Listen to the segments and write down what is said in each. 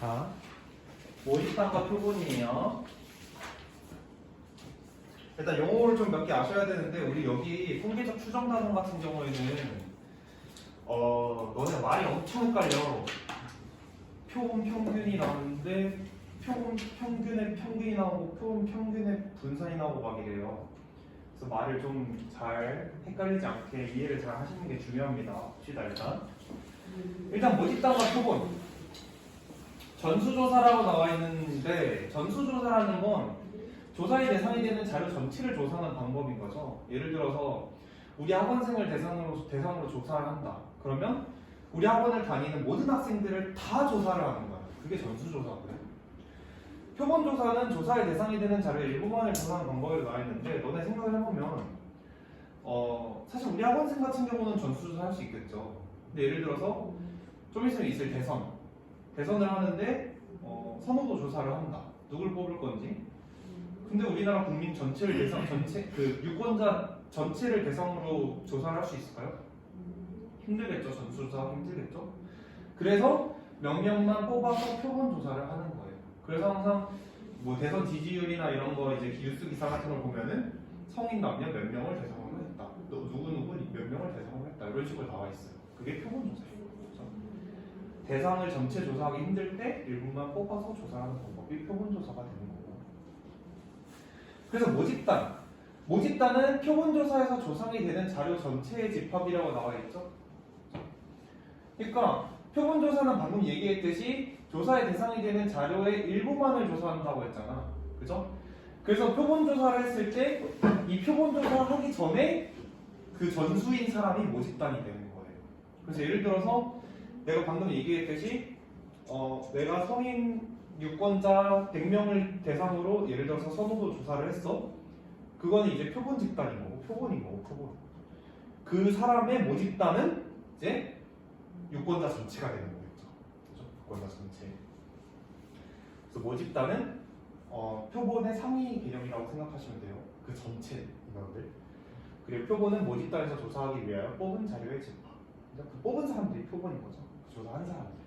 자, 모집단과 표본이에요. 일단 용어를 좀 몇 개 아셔야 되는데 우리 여기 통계적 추정 단원 같은 경우에는 너네 말이 엄청 헷갈려. 표본 평균이 나오는데 표본 평균의 평균이 나오고 표본 평균의 분산이 나오고 막 이래요. 그래서 말을 좀 잘 헷갈리지 않게 이해를 잘 하시는 게 중요합니다. 봅시다 일단 모집단과 표본 전수조사라고 나와 있는데 전수조사라는 건 조사의 대상이 되는 자료 전체를 조사하는 방법인 거죠. 예를 들어서 우리 학원생을 대상으로 조사를 한다. 그러면 우리 학원을 다니는 모든 학생들을 다 조사를 하는 거야. 그게 전수조사고요. 표본조사는 조사의 대상이 되는 자료의 일부만을 조사하는 방법이 나와 있는데 너네 생각을 해보면 사실 우리 학원생 같은 경우는 전수조사 할 수 있겠죠. 근데 예를 들어서 좀 있으면 있을 대선을 하는데 선호도 조사를 한다. 누굴 뽑을 건지. 근데 우리나라 국민 전체를 유권자 전체를 대상으로 조사를 할 수 있을까요? 힘들겠죠. 전수조사 힘들겠죠. 그래서 몇 명만 뽑아서 표본 조사를 하는 거예요. 그래서 항상 뭐 대선 지지율이나 이런 거 이제 뉴스 기사 같은 걸 보면은 성인 남녀 몇 명을 대상으로 했다. 또 누구 몇 명을 대상으로 했다. 이런 식으로 나와 있어요. 그게 표본 조사예요. 그렇죠? 대상을 전체 조사하기 힘들 때 일부만 뽑아서 조사하는 방법이 표본 조사가 되는 거고. 그래서 모집단은 표본 조사에서 조상이 되는 자료 전체의 집합이라고 나와 있죠. 그러니까 표본 조사는 방금 얘기했듯이 조사의 대상이 되는 자료의 일부만을 조사한다고 했잖아. 그죠? 그래서 표본 조사를 했을 때 이 표본 조사를 하기 전에 그 전수인 사람이 모집단이 되는 거예요. 그래서 예를 들어서 내가 방금 얘기했듯이 내가 성인 유권자 100명을 대상으로 예를 들어서 선호도 조사를 했어. 그거는 이제 표본 집단인 거고 표본. 그 사람의 모집단은 이제 유권자 전체가 되는 거겠죠. 그렇죠? 유권자 전체. 그래서 모집단은 표본의 상위 개념이라고 생각하시면 돼요. 그 전체 인원들. 그리고 표본은 모집단에서 조사하기 위하여 뽑은 자료의 집합. 그러니까 그 뽑은 사람들이 표본인 거죠. 그 조사한 사람들.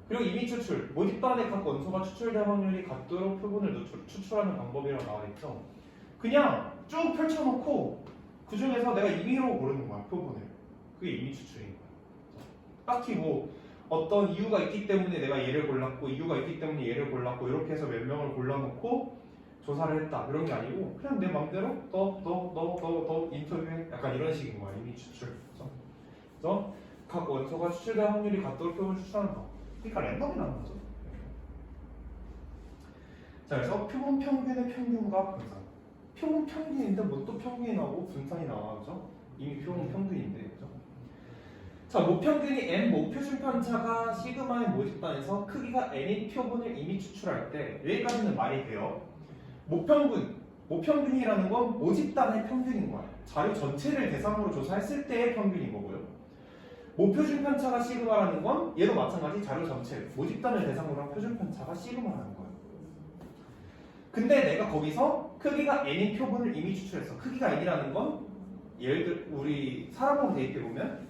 그리고 임의 추출. 모집단의 각 원소가 추출될 확률이 같도록 표본을 추출하는 방법이라고 나와 있죠. 그냥 쭉 펼쳐놓고 그 중에서 내가 임의로 고르는 거야. 표본을. 그게 임의 추출인 거야. 딱히 뭐 어떤 이유가 있기 때문에 내가 얘를 골랐고 이유가 있기 때문에 얘를 골랐고 이렇게 해서 몇 명을 골라놓고 조사를 했다 이런 게 아니고 그냥 내 맘대로 너 인터뷰해 약간 이런 식인 거야. 임의 추출. 그래서 각 원소가 추출될 확률이 같도록 표본을 추출하는 거. 그러니까 랜덤이 나는 거죠. 자, 그래서 표본 평균의 평균과 분산. 표본 평균인데 뭐 또 평균이 나오고 분산이 나와, 그죠? 이미 표본 평균인데, 그죠? 자, 모평균이 n 모표준 편차가 시그마의 모집단에서 크기가 n인 표본을 이미 추출할 때 여기까지는 말이 돼요. 모평균이라는 건 모집단의 평균인 거야. 자료 전체를 대상으로 조사했을 때의 평균인 거고요. 모표준 편차가 시그마라는 건 얘도 마찬가지 자료 전체 모집단을 대상으로 한 표준 편차가 시그마라는 거예요. 근데 내가 거기서 크기가 n인 표본을 이미 추출했어. 크기가 n이라는 건 예를 들어 우리 사람으로 대입해 보면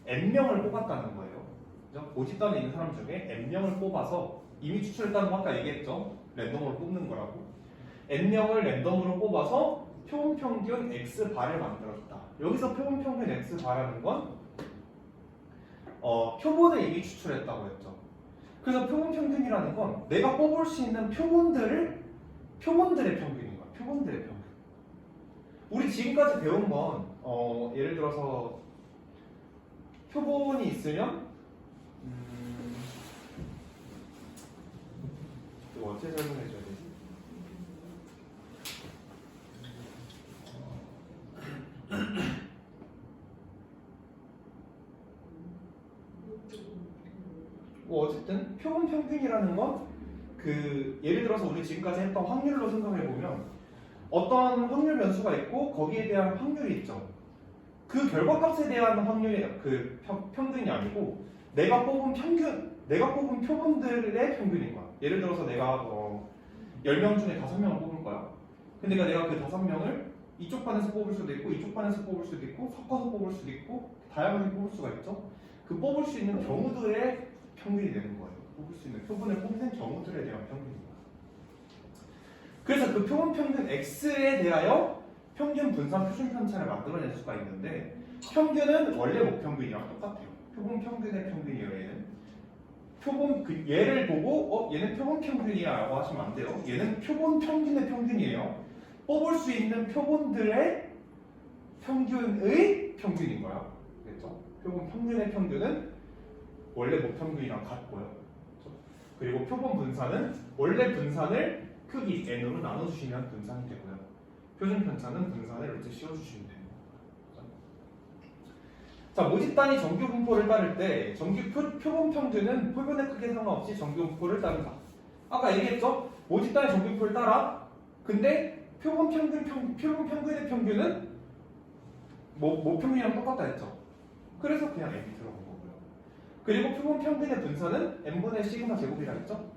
n명을 뽑았다는 거예요. 그죠? 모집단에 있는 사람 중에 n명을 뽑아서 이미 추출했다는 거 아까 얘기했죠. 랜덤으로 뽑는 거라고. n명을 랜덤으로 뽑아서 표본 평균 x바를 만들었다. 여기서 표본 평균 x바라는 건 표본을 이미 추출했다고 했죠. 그래서 표본 평균이라는 건 내가 뽑을 수 있는 표본들의 평균인 거야. 표본들의 평균. 우리 지금까지 배운 건 예를 들어서 표본이 있으면 이거 어떻게 설명해 줘야 되지? 뭐 어쨌든 표본 평균이라는 건 그 예를 들어서 우리 지금까지 했던 확률로 생각해 보면 어떤 확률 변수가 있고 거기에 대한 확률이 있죠. 그 결과값에 대한 확률이 그 평균이 아니고 내가 뽑은 표본들의 평균인 거야. 예를 들어서 내가 10명 중에 5명을 뽑을 거야. 근데 내가 그 5명을 이쪽 반에서 뽑을 수도 있고 이쪽 반에서 뽑을 수도 있고 섞어서 뽑을 수도 있고 다양하게 뽑을 수가 있죠. 그 뽑을 수 있는 경우들의 평균이 되는 거예요. 뽑을 수 있는 표본을 뽑는 경우들에 대한 평균입니다. 그래서 그 표본 평균 x에 대하여 평균 분산 표준 편차를 만들어낼 수가 있는데 평균은 원래 목평균이랑 똑같아요. 표본 평균의 평균이에요. 얘는 표본 얘를 보고 얘는 표본 평균이야라고 하시면 안 돼요. 얘는 표본 평균의 평균이에요. 뽑을 수 있는 표본들의 평균의 평균인 거야. 그렇죠? 표본 평균의 평균은 원래 목평균이랑 같고요. 그렇죠? 그리고 표본 분산은 원래 분산을 크기 n으로 나눠주시면 분산이 되고요. 표준 편차는 분산을 이렇게 씌워주시면 돼요. 자, 모집 단위 정규 분포를 따를 때 표본 평균은 표본의 크기에 상관없이 정규 분포를 따른다. 아까 얘기했죠? 모집 단위 정규 분포를 따라. 근데 표본 평균의 평균은 모평균이랑 똑같다 했죠. 그래서 그냥 n이 들어간 거고요. 그리고 표본 평균의 분산은 n분의 시그마 제곱이라 했죠.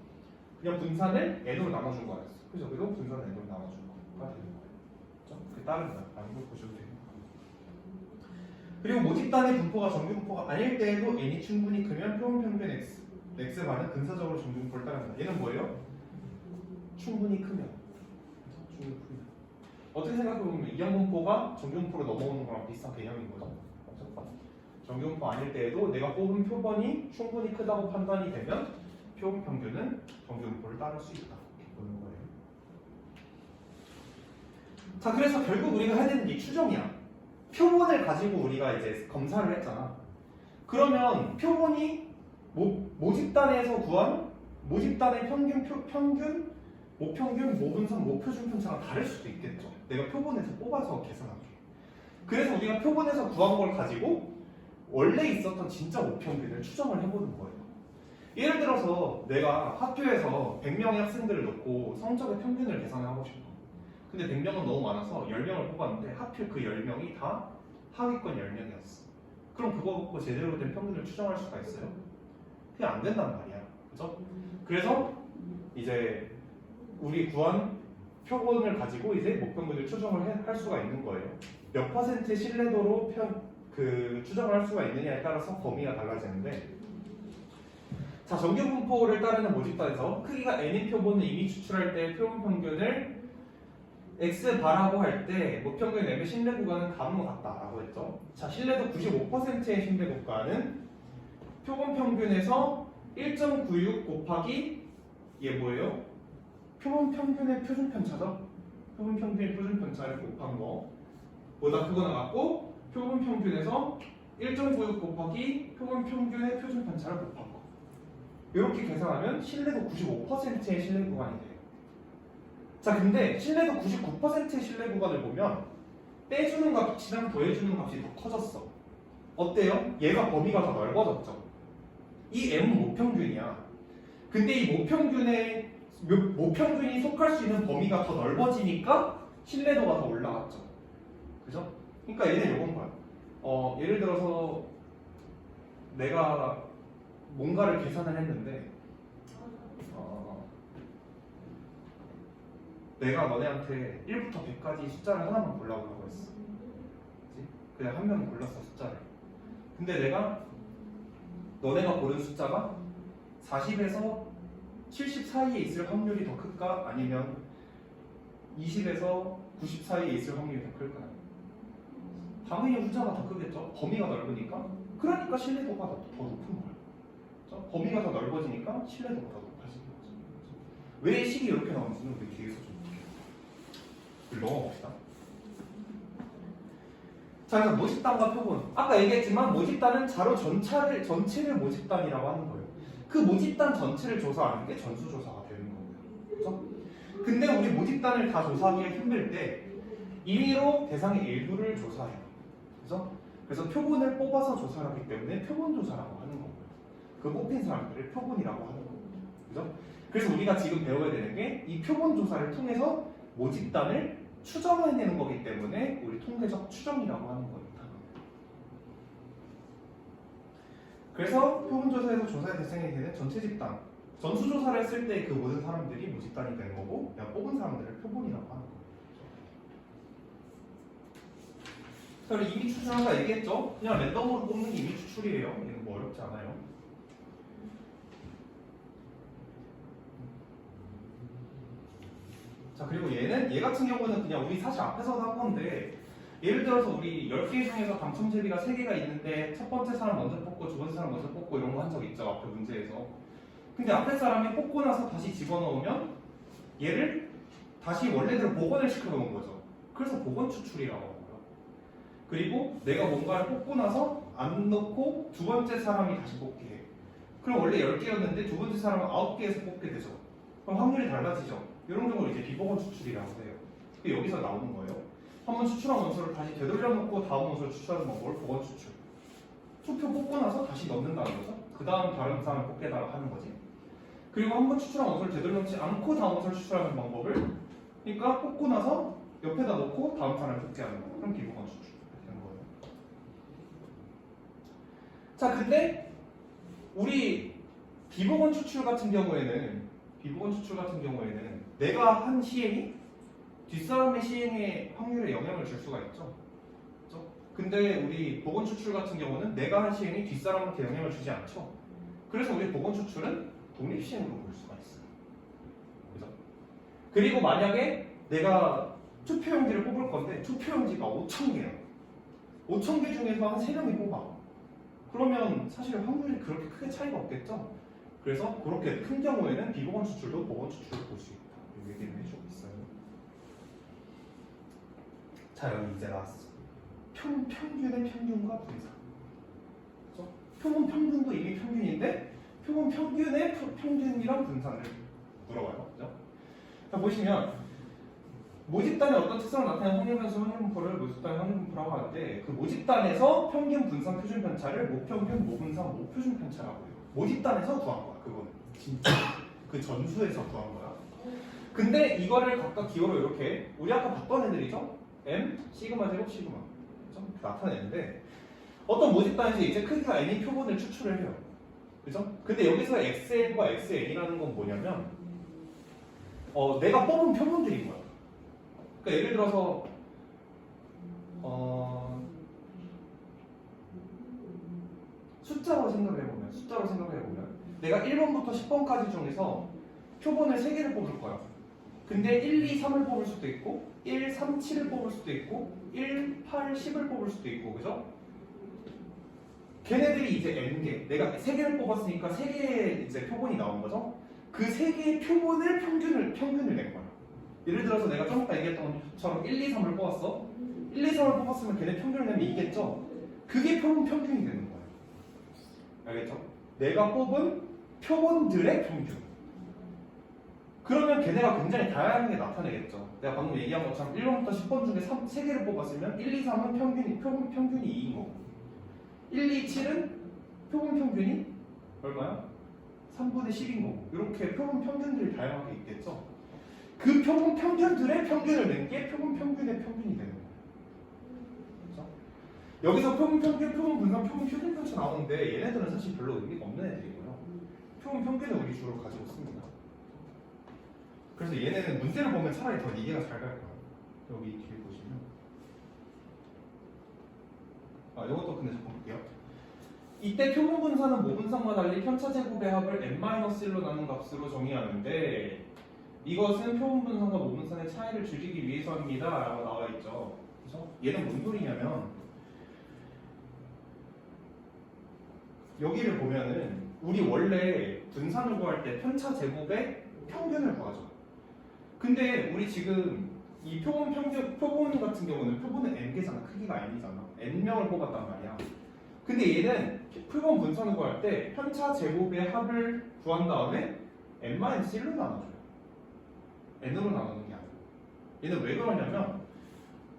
그냥 분산을 n으로 나눠준 거였어. 그죠? 그리고 분산을 n으로 나눠준 거가 되는 거예요. 그렇죠? 그게 따른다라는 걸 보셔도 돼요. 그리고 모집단의 분포가 정규 분포가 아닐 때에도 n이 충분히 크면 표본 평균 x, x반은 근사적으로 정규 분포를 따른다. 얘는 뭐예요? 충분히 크면. 충분히 크면. 어떻게 생각해보면 이항 분포가 정규 분포로 넘어오는 거랑 비슷한 개념인 거죠. 정규 분포 아닐 때에도 내가 뽑은 표본이 충분히 크다고 판단이 되면 표본 평균은 정규 분포를 따를 수 있다. 이렇게 보는 거예요. 자, 그래서 결국 우리가 해야 되는 게 추정이야. 표본을 가지고 우리가 이제 검사를 했잖아. 그러면 표본이 모집단에서 구한 모집단의 평균, 모평균, 모분산, 모표준 편차가 다를 수도 있겠죠. 내가 표본에서 뽑아서 계산할게. 그래서 우리가 표본에서 구한 걸 가지고 원래 있었던 진짜 모평균을 추정을 해보는 거예요. 예를 들어서 내가 학교에서 100명의 학생들을 놓고 성적의 평균을 계산하고 싶어. 근데 100명은 너무 많아서 10명을 뽑았는데 하필 그 10명이 다 하위권 10명이었어. 그럼 그거 갖고 제대로 된 평균을 추정할 수가 있어요? 그게 안 된단 말이야. 그죠? 그래서 이제 우리 구한 표본을 가지고 이제 목평균을 추정을 할 수가 있는 거예요. 몇 퍼센트 신뢰도로 추정을 할 수가 있느냐에 따라서 범위가 달라지는데, 자, 정규 분포를 따르는 모집단에서 크기가 n인 표본을 이미 추출할 때 표본 평균을 x바라고 할 때 모평균 n의 신뢰 구간은 다음과 같다라고 했죠. 자, 신뢰도 95%의 신뢰 구간은 표본 평균에서 1.96 곱하기 얘 뭐예요? 표본 평균의 표준 편차죠. 표본 평균의 표준 편차를 곱한 거보다 크거나 같고, 표본 평균에서 1.96 곱하기 표본 평균의 표준 편차를 곱한 거. 이렇게 계산하면 신뢰도 95%의 신뢰 구간이 돼요. 자, 근데 신뢰도 99%의 신뢰 구간을 보면 빼주는 값이랑 더해주는 값이 더 커졌어. 어때요? 얘가 범위가 더 넓어졌죠. 이 m은 모평균이야. 근데 이 모평균이 속할 수 있는 범위가 더 넓어지니까 신뢰도가 더 올라갔죠. 그죠? 그러니까 얘는 이건 거야. 예를 들어서 내가 뭔가를 계산을 했는데 내가 너네한테 1부터 100까지 숫자를 하나만 골라보라고 했어. 그치? 그냥 한 명이 골랐어, 숫자를. 근데 내가 너네가 고른 숫자가 40에서 70 사이에 있을 확률이 더 클까? 아니면 20에서 90 사이에 있을 확률이 더 클까? 당연히 후자가 더 크겠죠? 범위가 넓으니까. 그러니까 신뢰도가 더 높은 거예요. 그렇죠? 범위가 더 넓어지니까 신뢰도가 더 높아지는 거죠. 왜 식이 이렇게 나오는지는 우리 뒤에서 좀 넘어봅시다. 자, 그래서 모집단과 표본. 아까 얘기했지만 모집단은 자료 전체를 모집단이라고 하는 거예요. 그 모집단 전체를 조사하는 게 전수조사가 되는 거고요. 그렇죠? 근데 우리 모집단을 다 조사하기가 힘들 때 임의로 대상의 일부를 조사해요. 그렇죠? 그래서 표본을 뽑아서 조사를 하기 때문에 표본조사라고 하는 거고요. 그 뽑힌 사람들을 표본이라고 하는 거고요. 그렇죠? 그래서 우리가 지금 배워야 되는 게 이 표본조사를 통해서 모집단을 추정해내는 거기 때문에 우리 통계적 추정이라고 하는 겁니다. 그래서 표본조사에서 조사의 대상이 되는 전체 집단, 전수조사를 했을 때 그 모든 사람들이 모집단이 되는 거고, 그냥 뽑은 사람들을 표본이라고 하는 거예요. 그래서 이미 추출한다 얘기했죠? 그냥 랜덤으로 뽑는 게 이미 추출이에요. 얘는 뭐 어렵지 않아요. 자, 그리고 얘 같은 경우는 그냥 우리 사실 앞에서도 한 건데, 예를 들어서 우리 10개 중에서 당첨 제비가 3개가 있는데 첫 번째 사람 먼저 뽑고 두 번째 사람 먼저 뽑고 이런 거 한 적 있죠, 앞에 문제에서. 근데 앞에 사람이 뽑고 나서 다시 집어넣으면 얘를 다시 원래대로 복원을 시켜놓은 거죠. 그래서 복원 추출이라고 하고요. 그리고 내가 뭔가를 뽑고 나서 안 넣고 두 번째 사람이 다시 뽑게 해. 그럼 원래 10개였는데 두 번째 사람은 9개에서 뽑게 되죠. 그럼 확률이 달라지죠. 이런 경우를 이제 비복원 추출이라고 해요. 그게 여기서 나오는 거예요. 한번 추출한 원소를 다시 되돌려놓고 다음 원소를 추출하는 방법을 복원 추출. 투표 뽑고 나서 다시 넣는다는 거죠. 그 다음 다른 사람을 뽑게 해달라고 하는 거지. 그리고 한번 추출한 원소를 되돌려놓지 않고 다음 원소를 추출하는 방법을, 그러니까 뽑고 나서 옆에다 놓고 다음 사람을 뽑게 하는 거. 그럼 비복원 추출 되는 거예요. 자, 근데 우리 비복원 추출 같은 경우에는 내가 한 시행이 뒷사람의 시행에 확률에 영향을 줄 수가 있죠. 그렇죠? 근데 우리 복원 추출 같은 경우는 내가 한 시행이 뒷사람한테 영향을 주지 않죠. 그래서 우리 복원 추출은 독립 시행으로 볼 수가 있어요. 그죠? 그리고 만약에 내가 투표용지를 뽑을 건데 투표용지가 5,000개야. 5,000개 중에서 한 3명이 뽑아. 그러면 사실 확률이 그렇게 크게 차이가 없겠죠. 그래서 그렇게 큰 경우에는 비복원 추출도 복원 추출을 볼 수 있다. 이 얘기를 해주고 있어요. 자, 여기 이제 나왔어. 평균의 평균과 분산. 그렇죠? 표본 평균도 이미 평균인데 표본 평균의 평균이랑 분산을 물어봐요. 그죠? 자, 보시면 모집단의 어떤 특성을 나타내는 확률 변수 확률 분포를 모집단의 확률 분포라고 하는데, 그 모집단에서 평균 분산 표준 편차를 모평균 모분산 모표준 편차라고 해요. 모집단에서 구한 거야. 그거는 진짜 그 전수에서 구한 거야. 근데 이거를 각각 기호로 이렇게 우리 아까 봤던 애들이죠? M, 시그마 제곱, 시그마 그렇죠? 나타내는데, 어떤 모집단에서 이제 크기가 n인 표본을 추출을 해요. 그죠? 근데 여기서 xn과 xn이라는 건 뭐냐면 내가 뽑은 표본들인 거야. 그러니까 예를 들어서 숫자로 생각해보면 내가 1번부터 10번까지 중에서 표본을 3개를 뽑을 거야. 근데 1, 2, 3을 뽑을 수도 있고 1, 3, 7을 뽑을 수도 있고 1, 8, 10을 뽑을 수도 있고, 그죠? 걔네들이 이제 n개, 내가 3개를 뽑았으니까 3개의 이제 표본이 나온 거죠? 그 3개의 표본을 평균을 낸 거야. 예를 들어서 내가 좀 아까 얘기했던 것처럼 1, 2, 3을 뽑았어. 1, 2, 3을 뽑았으면 걔네 평균을 내면 이겠죠? 그게 평균이 되는 거야. 알겠죠? 내가 뽑은 표본들의 평균. 그러면 걔네가 굉장히 다양하게 나타내겠죠. 내가 방금 얘기한 것처럼 1번부터 10번 중에 3개를 뽑았으면 1, 2, 3은 표본 평균이 2인 거고 1, 2, 7은 표본 평균이 얼마야? 3분의 10인 거고, 이렇게 표본 평균들이 다양하게 있겠죠. 그 표본 평균들의 평균을 낸 게 표본 평균의 평균이 되는 거예요. 그렇죠? 여기서 표본 평균, 표본 분산, 표본 표준 편차 나오는데 얘네들은 사실 별로 의미가 없는 애들이고요. 표본 평균을 우리 주로 가지고 씁니다. 그래서 얘네는 문제를 보면 차라리 더 이해가 잘 갈 거예요. 여기 뒤에 보시면 이것도 근데 잠깐 볼게요. 이때 표본 분산은 모분산과 달리 편차 제곱의 합을 n-1로 나눈 값으로 정의하는데, 이것은 표본 분산과 모분산의 차이를 줄이기 위해서입니다 라고 나와 있죠. 그래서 얘는 뭔 소리냐면, 여기를 보면은 우리 원래 분산을 구할 때 편차 제곱의 평균을 구하죠. 근데 우리 지금 이 표본 같은 경우는 표본은 n개잖아. 크기가 n이잖아. n명을 뽑았단 말이야. 근데 얘는 표본 분산을 구할 때 편차 제곱의 합을 구한 다음에 n-1로 나눠줘요. n으로 나누는 게 아니야. 얘는 왜 그러냐면,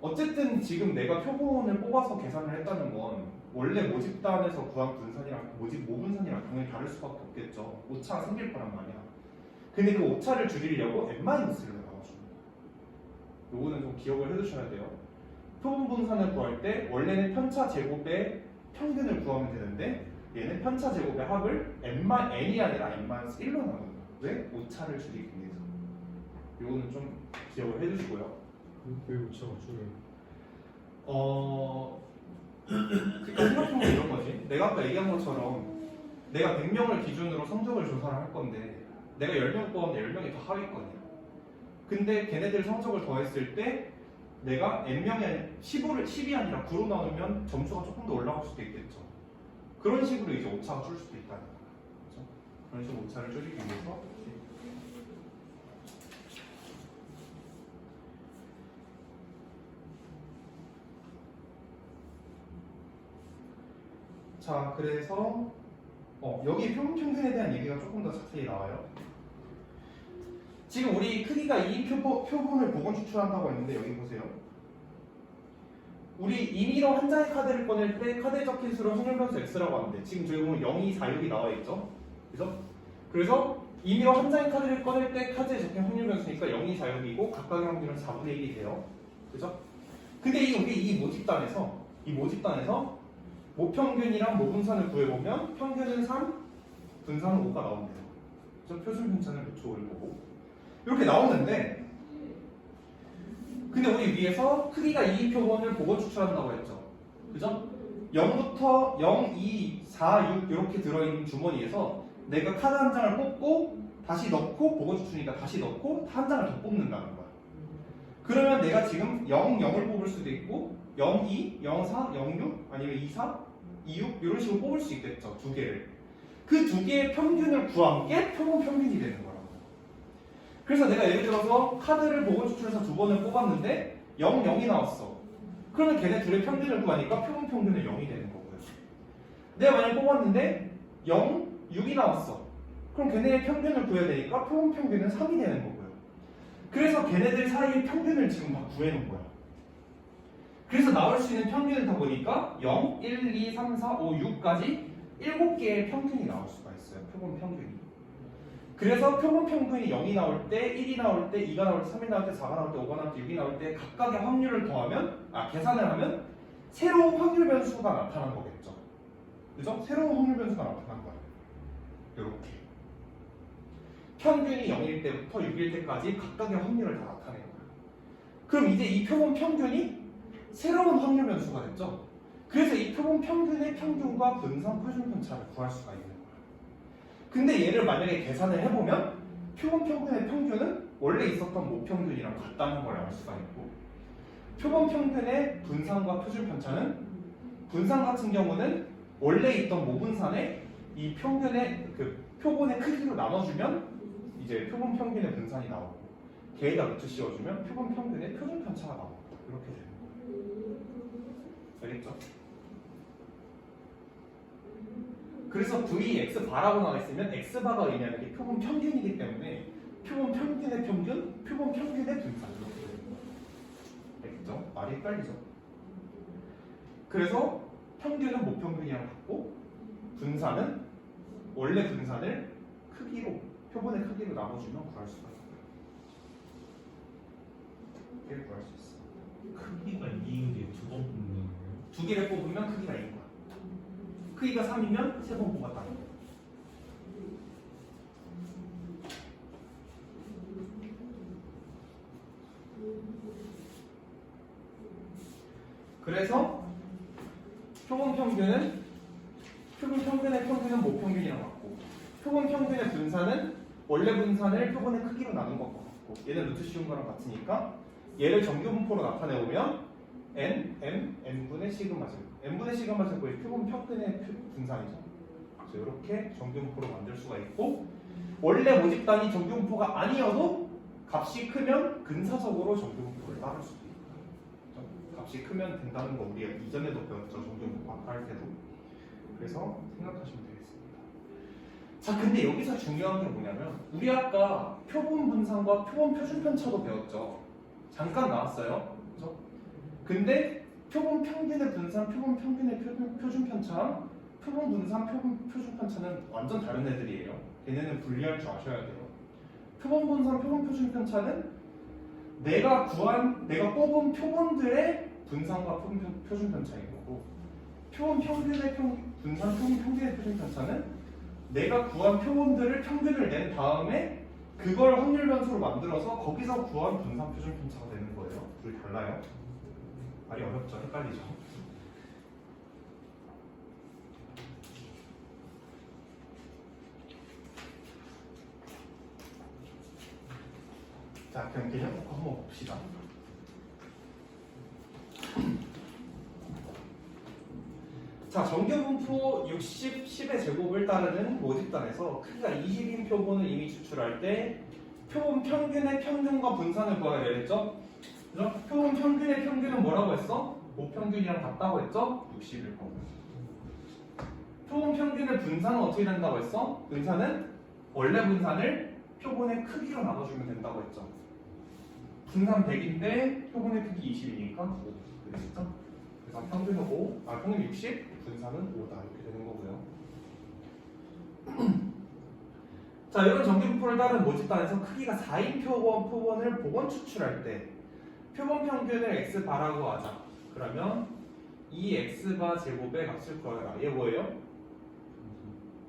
어쨌든 지금 내가 표본을 뽑아서 계산을 했다는 건 원래 모집단에서 구한 분산이랑 모분산이랑 당연히 다를 수밖에 없겠죠. 오차가 생길 거란 말이야. 근데 그 오차를 줄이려고 n-1로 나눠줍니다. 요거는 좀 기억을 해두셔야 돼요. 표본 분산을 구할 때 원래는 편차 제곱의 평균을 구하면 되는데, 얘는 편차 제곱의 합을 n이 아니라 n-1로 나눕니다. 왜? 오차를 줄이기 위해서. 요거는 좀 기억을 해주시고요. 왜 오차가 줄어요? 그러니까 생각해보면 이런 거지. 내가 아까 얘기한 것처럼 내가 100명을 기준으로 성적을 조사를 할 건데 내가 10명 뽑았는데 10명이 다 하위권이야. 근데 걔네들 성적을 더했을 때 내가 n명이 10이 아니라 9로 나누면 점수가 조금 더 올라갈 수도 있겠죠. 그런 식으로 이제 오차가 줄 수도 있다는 거야. 그렇죠? 그런 식으로 오차를 줄이기 위해서 자, 그래서 여기 평균에 대한 얘기가 조금 더 자세히 나와요. 지금 우리 크기가 2 표본을 보건 추출한다고 했는데 여기 보세요. 우리 임의로 한 장의 카드를 꺼낼 때 카드에 적힌 수를 확률 변수 x라고 하는데 지금 저희 보면 0, 2, 4, 6이 나와 있죠. 그래서 임의로 한 장의 카드를 꺼낼 때 카드에 적힌 확률 변수니까 0, 2, 4, 6이고 각각의 확률은 4분의 1이 돼요. 그죠? 근데 이 모집단에서 모평균이랑 모분산을 구해보면 평균은 3, 분산은 5가 나온대요. 그래서 표준 분산을 몇 초 올 거고 이렇게 나오는데 근데 우리 위에서 크기가 2 표본을 보고 추출한다고 했죠. 그죠? 0부터 0, 2, 4, 6 이렇게 들어있는 주머니에서 내가 카드 한 장을 뽑고 다시 넣고 보고 추출이니까 다시 넣고 한 장을 더 뽑는다는 거야. 그러면 내가 지금 0, 0을 뽑을 수도 있고 0, 2, 0, 4, 0, 6 아니면 2, 4, 2, 6 이런 식으로 뽑을 수 있겠죠. 두 개를. 그 두 개의 평균을 구한 게 표본 평균이 되는 거라고. 그래서 내가 예를 들어서 카드를 보건 추출해서 두 번을 뽑았는데 0, 0이 나왔어. 그러면 걔네 둘의 평균을 구하니까 표본 평균은 0이 되는 거고요. 내가 만약에 뽑았는데 0, 6이 나왔어. 그럼 걔네의 평균을 구해야 되니까 표본 평균은 3이 되는 거고요. 그래서 걔네들 사이의 평균을 지금 다 구해놓은 거야. 그래서 나올 수 있는 평균을 다 보니까 0, 1, 2, 3, 4, 5, 6까지 7개의 평균이 나올 수가 있어요. 표본 평균이. 그래서 표본 평균이 0이 나올 때, 1이 나올 때, 2가 나올 때, 3이 나올 때, 4가 나올 때, 5가 나올 때, 6이 나올 때 각각의 확률을 더하면 계산을 하면 새로운 확률 변수가 나타난 거겠죠. 그죠? 새로운 확률 변수가 나타난 거예요. 이렇게. 평균이 0일 때부터 6일 때까지 각각의 확률을 다 나타낸 거예요. 그럼 이제 이 표본 평균이 새로운 확률 변수가 됐죠. 그래서 이 표본 평균의 평균과 분산 표준 편차를 구할 수가 있는 거예요. 근데 얘를 만약에 계산을 해보면 표본 평균의 평균은 원래 있었던 모평균이랑 같다는 걸 알 수가 있고 표본 평균의 분산과 표준 편차는 분산 같은 경우는 원래 있던 모분산에 이 평균의 그 표본의 크기로 나눠주면 이제 표본 평균의 분산이 나오고 걔에다 루트 씌워주면 표본 평균의 표준 편차가 나옵니다. 이렇게 되는 거예요. 알겠죠? 그래서 Vx바라고 나와 있으면 x바가 의미하는 게 표본 평균이기 때문에 표본 평균의 평균, 표본 평균의 분산 이렇게 되는 거예요. 알겠죠? 말이 헷갈리죠? 그래서 평균은 모평균이랑 같고 분산은 원래 분산을 크기로 표본의 크기로 나눠주면 구할 수가 있어요. 이렇게 구할 수 있어. 크기가 2인 게 두 번 뽑는 거예요? 두 개를 뽑으면 크기가 2인 거야. 크기가 3이면 세 번 뽑았다는 거야. 그래서 표본 평균의 평균은 모평균이랑 같고 표본 평균의 분산은 원래 분산을 표본의 크기로 나눈 것과 같고 얘는 루트 씌운 거랑 같으니까 얘를 정규분포로 나타내보면 n분의 시그마 제곱 n분의 시그마 제곱이 표본 평균의 분산이죠. 그래서 이렇게 정규분포로 만들 수가 있고 원래 모집단이 정규분포가 아니어도 값이 크면 근사적으로 정규분포를 따를 수도 있고 값이 크면 된다는 거 우리가 이전에도 배웠죠. 정규분포 할 때도. 그래서 생각하시면 되겠습니다. 자, 근데 여기서 중요한 게 뭐냐면 우리 아까 표본 분산과 표본 표준 편차도 배웠죠. 잠깐 나왔어요. 그죠? 근데 표본 평균의 분산, 표본 평균의 표준 편차랑 표본 분산, 표본 표준 편차는 완전 다른 애들이에요. 걔네는 분리할 줄 아셔야 돼요. 표본 분산, 표본 표준 편차는 내가 뽑은 표본들의 분산과 표준 편차인 거고 표본 평균의 분산, 표본 평균의 표준 편차는 내가 구한 표본들을 평균을 낸 다음에 그걸 확률 변수로 만들어서 거기서 구한 분산 표준 편차가 되는 거예요. 둘이 달라요. 말이 어렵죠? 헷갈리죠? 자, 그럼 개념 꼭 한번 봅시다. 자, 정규분포 60, 10의 제곱을 따르는 모집단에서 크기가 20인 표본을 이미 추출할 때 표본 평균의 평균과 분산을 구하게 되겠죠? 그죠? 표본 평균의 평균은 뭐라고 했어? 모평균이랑 같다고 했죠? 60일 거고. 표본 평균의 분산은 어떻게 된다고 했어? 분산은 원래 분산을 표본의 크기로 나눠주면 된다고 했죠. 분산 100인데 표본의 크기 20이니까 5 되겠죠? 그래서 평균은 5, 평균 60, 분산은 5다 이렇게 되는 거고요. 자, 이런 정규분포를 따른 모집단에서 크기가 4인 표본을 복원 추출할 때 표본 평균을 x바라고 하자. 그러면 이 x바 제곱의 값을 구하라. 얘 뭐예요?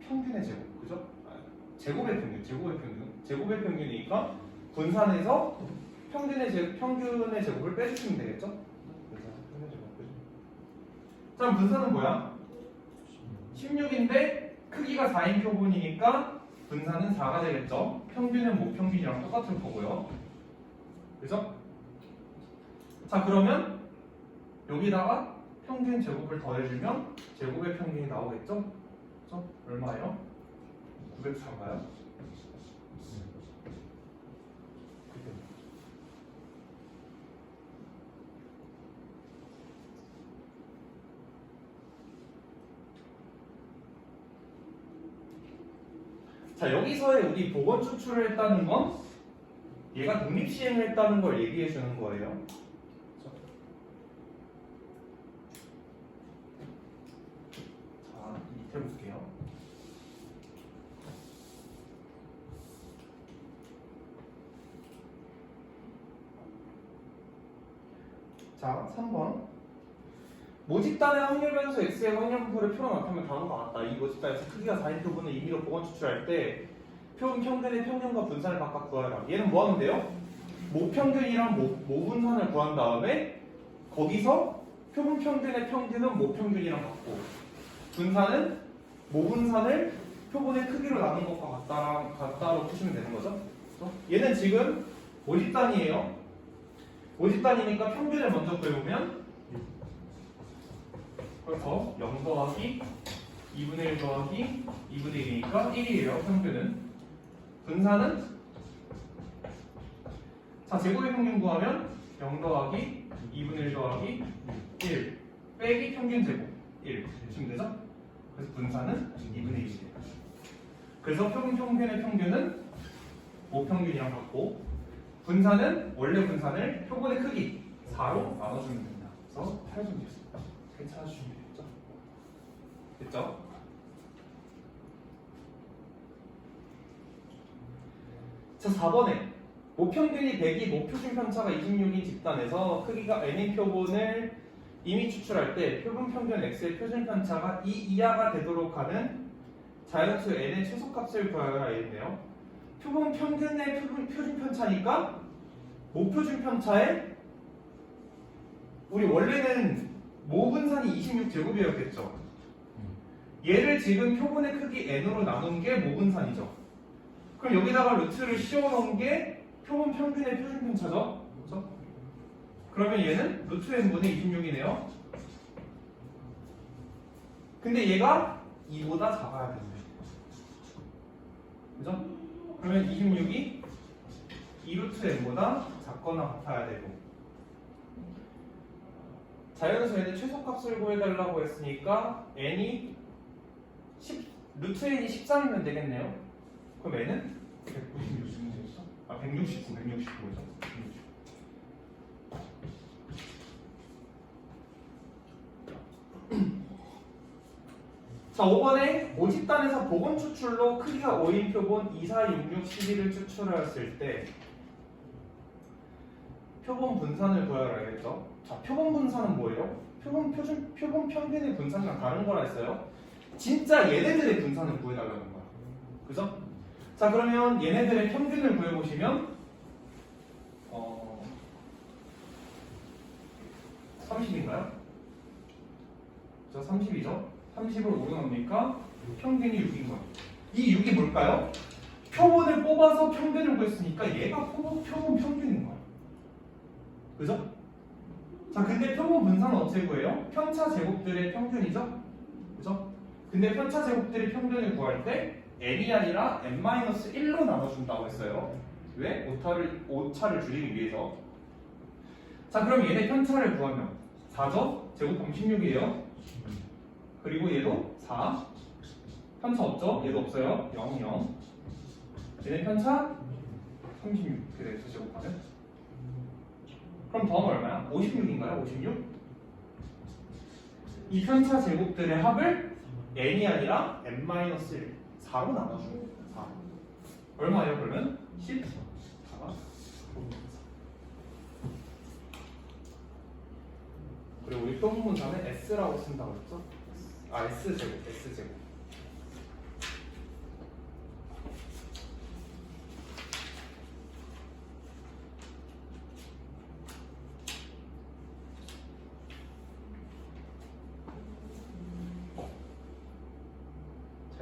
평균의 제곱, 그죠? 제곱의 평균, 제곱의 평균이니까 분산해서 평균의 제곱을 빼주시면 되겠죠? 평균의 제곱 빼주면. 그럼 분산은 뭐야? 16인데 크기가 4인 표본이니까 분산은 4가 되겠죠? 평균은 모평균이랑 똑같을 거고요. 그죠? 자, 그러면 여기다가 평균 제곱을 더해주면 제곱의 평균이 나오겠죠? 그죠? 얼마예요? 904인가요? 자, 여기서의 우리 복원 추출을 했다는 건 얘가 독립시행을 했다는 걸 얘기해 주는 거예요. 자, 밑에 볼게요. 자, 3번. 모집단의 확률 변수 x의 확률 분포를 표로 나타내면 다음과 같다. 이 모집단에서 크기가 4인 표본을 임의로 복원 추출할 때 표본 평균의 평균과 분산을 각각 구하라. 얘는 뭐 하면 돼요? 모평균이랑 모분산을 구한 다음에 거기서 표본 평균의 평균은 모평균이랑 같고 분산은 모분산을 표본의 크기로 나눈 것과 같다로 푸시면 되는 거죠. 그렇죠? 얘는 지금 모집단이에요. 모집단이니까 평균을 먼저 구해보면 그래서 0 더하기 2분의 1 더하기 2분의 1이니까 1이에요. 평균은. 분산은 자, 제곱의 평균 구하면 0 더하기 2분의 1 더하기 1 빼기 평균 제곱 1 주시면 되죠? 그래서 분산은 2분의 1이에요. 그래서 평균의 평균은 모평균이랑 같고 분산은 원래 분산을 표본의 크기 4로 나눠주면 됩니다. 그래서 8점 됐습니다. 이렇게 찾아주시면 되겠죠? 됐죠? 자, 4번에 모평균이 100이 모표준 편차가 26인 집단에서 크기가 n인 표본을 이미 추출할 때 표본 평균 x의 표준 편차가 2 이하가 되도록 하는 자연수 n의 최소값을 구하라 이랬네요. 표본 평균의 표준 편차니까 모표준 편차에 우리 원래는 모분산이 26제곱이었겠죠. 얘를 지금 표본의 크기 n으로 나눈 게 모분산이죠. 그럼 여기다가 루트를 씌워놓은 게 표본 평균의 표준 편차죠. 그렇죠? 그러면 얘는 루트 n분의 26이네요. 근데 얘가 2보다 작아야 됩니다. 그죠? 그러면 26이 2루트 n보다 작거나 같아야 되고 자연수 n의 최소값을 구해달라고 했으니까 n이 루트 n이 13이면 되겠네요. 그럼 n은 196이면 되겠어? 169죠. 자, 5번에 모집단에서 복원 추출로 크기가 5인 표본 2, 4, 6, 6, 11을 추출하였을 때 표본 분산을 구하라 했죠. 자, 표본 분산은 뭐예요? 표본 평균의 분산이랑 다른 거라 했어요. 진짜 얘네들의 분산을 구해달라는 거야. 그죠? 자, 그러면 얘네들의 평균을 구해보시면 30인가요? 저 30이죠? 30을 5로 넣으니까 평균이 6인 거예요. 이 6이 뭘까요? 표본을 뽑아 뽑아서 평균을 구했으니까 얘가 표본 평균인 거야. 그죠? 자, 근데 표본 분산은 어떻게 구해요? 편차 제곱들의 평균이죠? 그죠? 근데 편차 제곱들의 평균을 구할 때 n이 아니라 n-1로 나눠준다고 했어요. 왜? 오차를 줄이기 위해서. 자, 그럼 얘네 편차를 구하면 4죠? 제곱하면 16이에요. 그리고 얘도 4. 편차 없죠? 얘도 없어요. 0, 0. 얘네 편차 36. 이렇게 돼서 제곱하면. 그럼 더하면 얼마야? 56인가요? 56? 이 편차 제곱들의 합을 n이 아니라 n-1 4로 나눠주는 거예요. 4. 얼마예요 그러면? 14. 그리고 우리 표본 분산은 S라고 쓴다고 했죠? 아, S제곱, S제곱.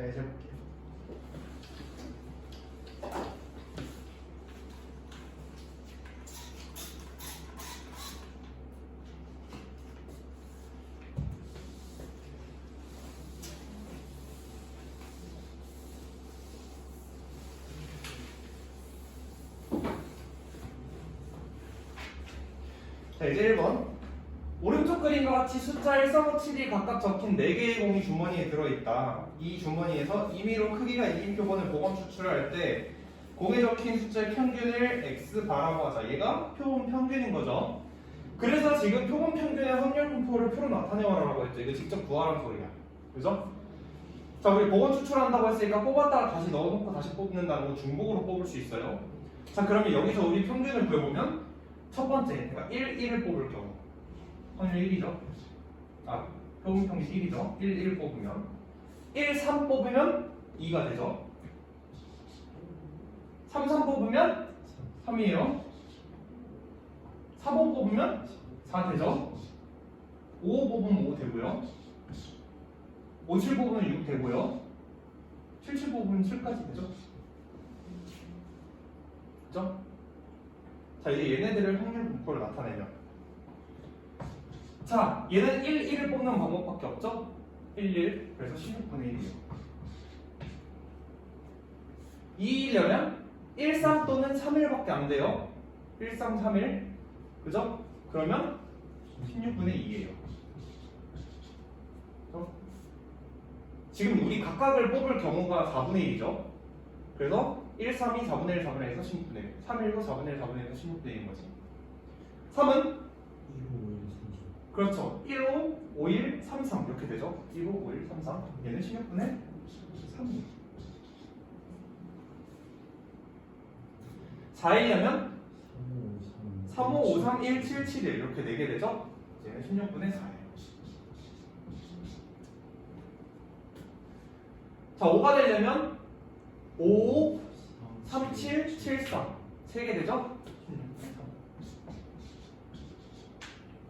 자, 이제 해볼게요. 자, 이제 1번. 오른쪽 그림과 같이 숫자 1, 7이 각각 적힌 4개의 공이 주머니에 들어있다. 이 주머니에서 임의로 크기가 2인 표본을 보건 추출을 할 때 공에 적힌 숫자의 평균을 x바라고 하자. 얘가 표본 평균인 거죠. 그래서 지금 표본 평균의 확률 분포를 표로 나타내라고 했죠. 이거 직접 구하라는 소리야. 그죠? 자, 우리 보건 추출한다고 했으니까 뽑았다가 다시 넣어놓고 다시 뽑는다는 거 중복으로 뽑을 수 있어요. 자, 그러면 여기서 우리 평균을 구해보면 첫 번째, 그러니까 1을 뽑을 경우 확률 1이죠. 아, 표본 평균 1이죠. 1 뽑으면 1, 3 뽑으면 2가 되죠. 3, 3 뽑으면 3이에요. 4, 5 뽑으면 4 되죠. 5 뽑으면 5 되고요. 5, 7 뽑으면 6 되고요. 7, 7 뽑으면 7까지 되죠. 그죠? 자, 이제 얘네들을 확률 분포를 나타내면 자, 얘는 1을 뽑는 방법밖에 없죠? 1, 그래서 16분의 1이에요. 2이려면 1, 3 또는 3일밖에 안 돼요. 1, 3, 3일. 그죠? 그러면 16분의 2예요. 그죠? 지금 우리 각각을 뽑을 경우가 4분의 1이죠. 그래서 1, 3이 4분의 1, 4분의 1에서 16분의 1. 3일도 4분의 1, 4분의 1에서 16분의 1인 거지. 3은 그렇죠. 1, 5, 5, 1, 3, 3 이렇게 되죠. 1, 5, 5, 1, 3, 3. 얘는 16분의 3이에요. 4일이면 3, 5, 5, 3, 1, 7, 7, 1 이렇게 4개 되죠. 얘는 16분의 4예요. 자, 5가 되려면 5, 5, 3, 7, 7, 3 3개 되죠?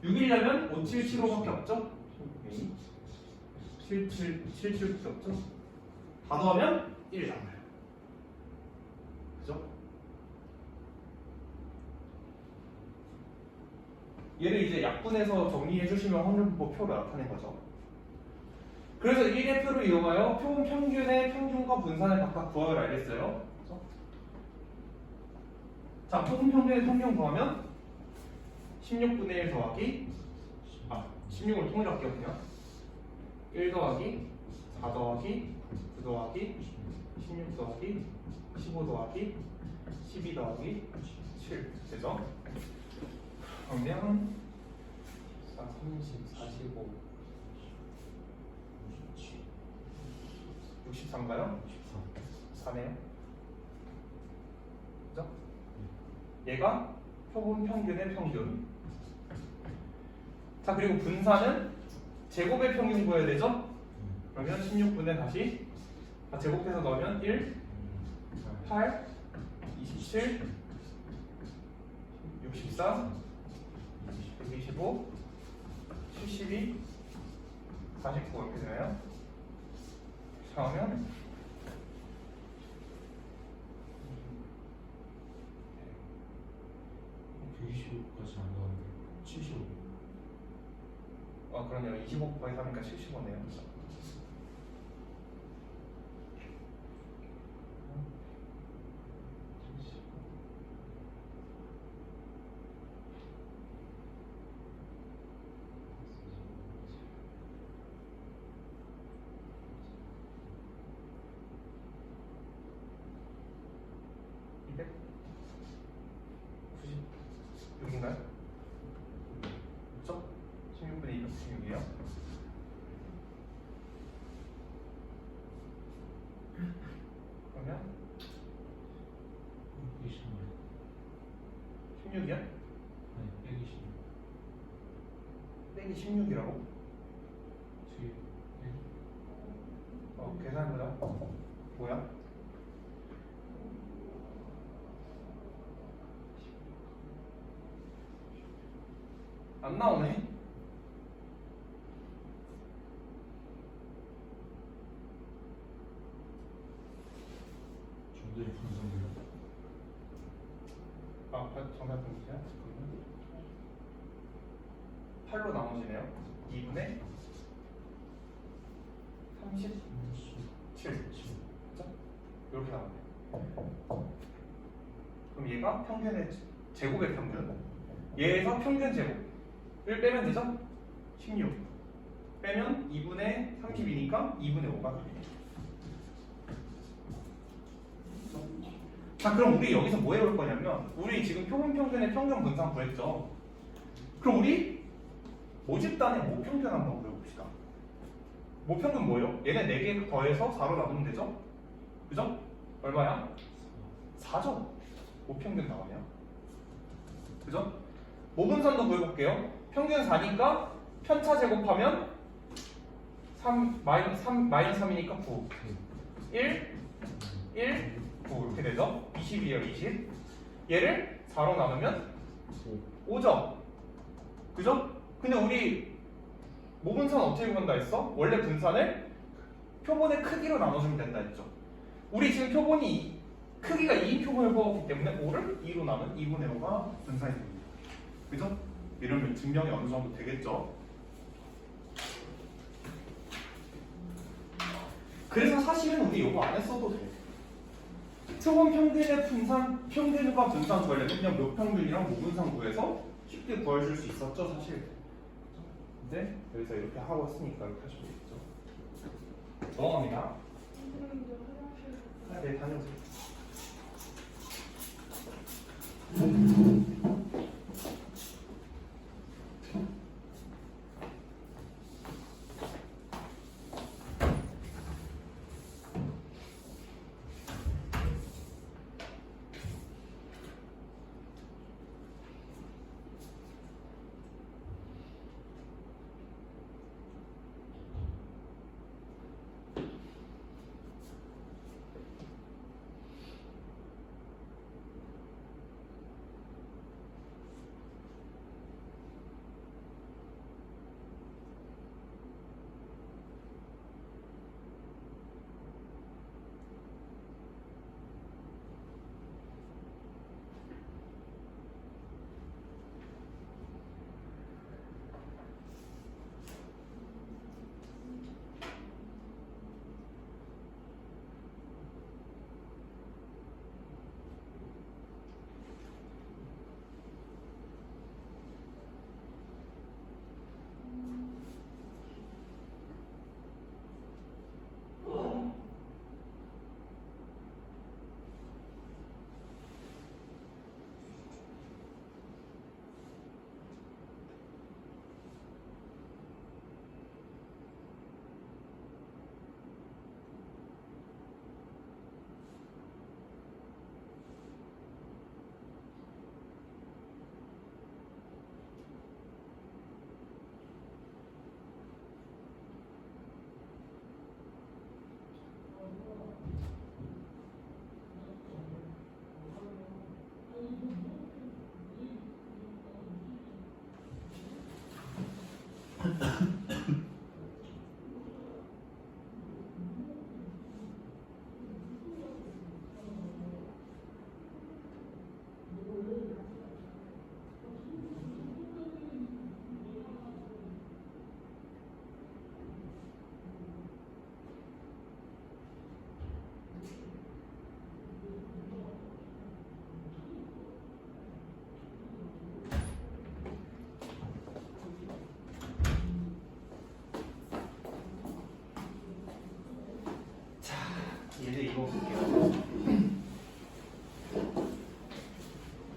6이려면 5, 7, 7, 5밖에 없죠? 7, 7, 7, 7밖에 없죠? 다 더하면 1 남아요. 그죠? 얘를 이제 약분해서 정리해 주시면 확률분포 표로 나타낸 거죠. 그래서 1의 표를 이용하여 표본 평균의 평균과 분산을 각각 구하여라 이랬어요. 그렇죠? 자, 표본 평균의 평균 구하면 16분의 1 더하기 16을 통일로 할게요. 그냥 1 더하기 4 더하기 9 더하기 16 더하기 15 더하기 12 더하기 7 되죠? 그러면 4, 30, 45 63인가요? 4네요. 그죠? 얘가 표본 평균의 평균. 자, 그리고 분산은 제곱의 평균 구해야 되죠? 그러면 16분의 다시 제곱해서 넣으면 1, 8, 27, 64, 125, 72, 49 이렇게 되나요? 그러면 125까지 안 나오는데 75. 아 그러네요. 25 곱하기 3이니까 75네요. 그죠? 여기인가요? 그렇죠? 16분의 296이에요. 그러면 120. 16이야? 아니 120. 빼기 16이라고? 뒤에 계산해보자. 뭐야? 안 나오네? 정들이 분석이요. 정답 보세요. 8로 나눠지네요. 2분의 37. 그렇죠? 이렇게 나오네요. 그럼 얘가 평균의 제곱의 평균. 얘에서 평균 제곱을 빼면 되죠? 16. 빼면 2분의 32니까 2분의 5가 되네요. 자, 그럼 우리 여기서 뭐 해볼 거냐면, 우리 지금 표본 평균의 평균 분산 구했죠? 그럼 우리 모집단의 모평균 한번 구해봅시다. 모평균 뭐예요? 얘네 4개 더해서 4로 나누면 되죠? 그죠? 얼마야? 4죠? 모평균 나오네요. 그죠? 모분산도 구해볼게요. 평균 4니까 편차 제곱하면 3, 3이니까 9. 1, 1, 9 이렇게 되죠? 20이에요, 20. 얘를 4로 나누면 5죠? 그죠? 근데 우리 모분산 어떻게 구한다 했어? 원래 분산을 표본의 크기로 나눠주면 된다 했죠? 우리 지금 표본이 크기가 2인 표본을 뽑았기 때문에 5를 2로 나눈 2분의 5가 분산이 됩니다. 그죠? 이러면 증명이 어느 정도 되겠죠? 그래서 사실은 우리 이거 안 했어도 돼. 표본 평균의 분산, 평균과 분산 구하려면 그냥 몇 평균이랑 모분산 구해서 쉽게 구해줄 수 있었죠, 사실. 근데 여기서 이렇게 하고 있으니까 이렇게 하시면 되겠죠. 넘어갑니다. 네, 다녀오세요.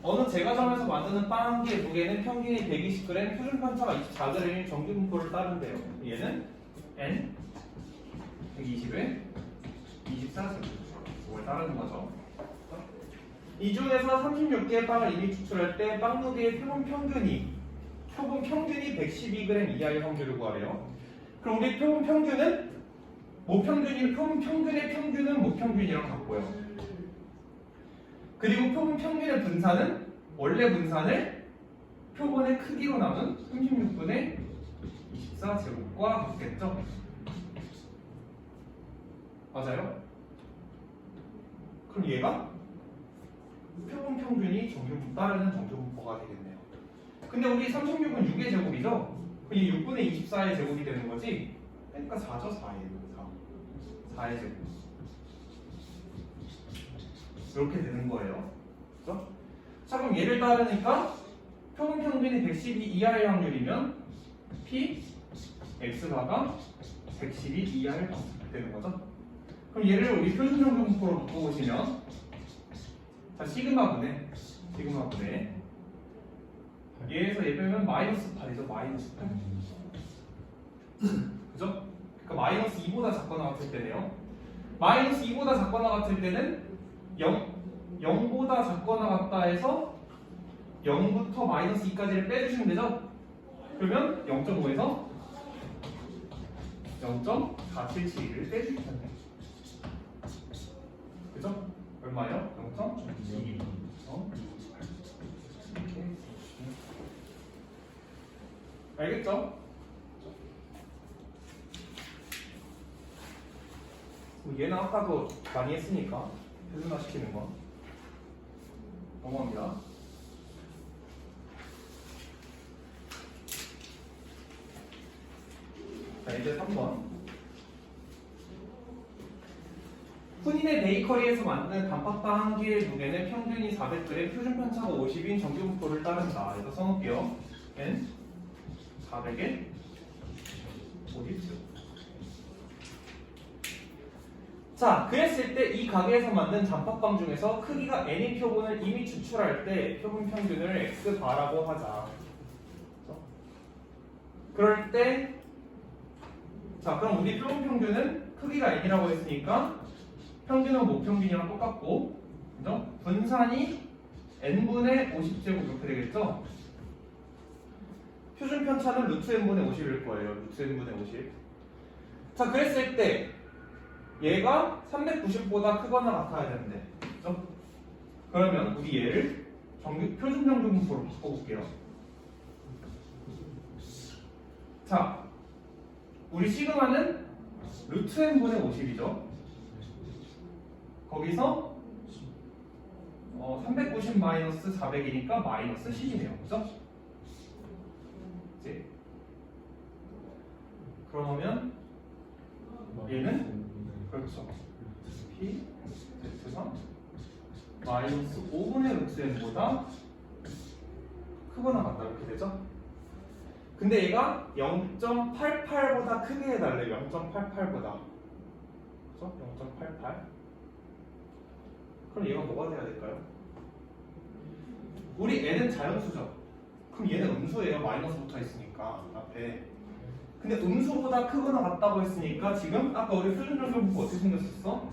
어느 제과점에서 만드는 빵 한 개의 무게는 평균이 120g, 표준 편차가 24g인 정규 분포를 따른대요. 얘는 n 120에 24g 이걸 따르는 거죠. 이 중에서 36개의 빵을 이미 추출할 때 빵 무게의 표본 평균이 112g 이하의 확률을 구하래요. 그럼 우리 표본 평균은 모평균이 표본 평균의 평균은 모평균이랑 같고요. 그리고 표본 평균의 분산은 원래 분산을 표본의 크기로 나눈 36분의 24제곱과 같겠죠? 맞아요? 그럼 얘가 표본 평균이 따르는 정규분포가 되겠네요. 근데 우리 36은 6의 제곱이죠? 그럼 6분의 24의 제곱이 되는 거지? 그러니까 4죠, 4의 제곱. 이렇게 되는 거예요. 그렇죠? 자, 그럼 얘를 따르니까 표본 평균이 112 이하의 확률이면 P, X바가 112 이하일 되는 거죠. 그럼 얘를 우리 표준 정규분포로 바꿔보시면 자, 시그마분의 얘에서 얘 빼면 마이너스 8이죠. 마이너스 8. 그죠? 그러니까 마이너스 2보다 작거나 같을 때네요. 마이너스 2보다 작거나 같을 때는 0보다 작거나 같다 해서 0부터 마이너스 2까지를 빼주시면 되죠? 그러면 0.5에서 0.477을 빼주시면 돼요. 그죠? 얼마요? 0.2. 알겠죠? 얘는 아까도 많이 했으니까 표준화 시키는 거 넘어갑니다. 자, 이제 3번. 훈인의 베이커리에서 만든 단팥빵 한 개의 무게는 평균이 400g, 표준 편차가 50인 정규분포를 따른다. 그래서 써놓을게요. n 400에 50. 자, 그랬을 때 이 가게에서 만든 단팥빵 중에서 크기가 n인 표본을 이미 추출할 때 표본 평균을 x바라고 하자. 그럴 때, 자, 그럼 우리 표본 평균은 크기가 n이라고 했으니까 평균은 모평균이랑 똑같고, 그죠? 분산이 n분의 50제곱 이렇게 되겠죠? 표준 편차는 루트 n분의 50일 거예요. 루트 n분의 50. 자, 그랬을 때 얘가 390보다 크거나 같아야 되는데, 그죠? 그러면 우리 얘를 표준 정규분포로 바꿔볼게요. 자, 우리 시그마는 루트 n분의 50이죠. 거기서 390 마이너스 400이니까 마이너스 10이네요. 그죠? 이제 그러면 얘는 그렇죠. P, Z가 마이너스 5분의 루트 n보다 크거나 같다 이렇게 되죠? 근데 얘가 0.88보다 크게 해달래요. 0.88보다. 그죠? 0.88. 그럼 얘가 뭐가 돼야 될까요? 우리 n은 자연수죠. 그럼 얘는 음수예요. 마이너스 붙어 있으니까 앞에. 근데 음수보다 크거나 같다고 했으니까 지금 아까 우리 표준 정규분포 어떻게 생겼었어?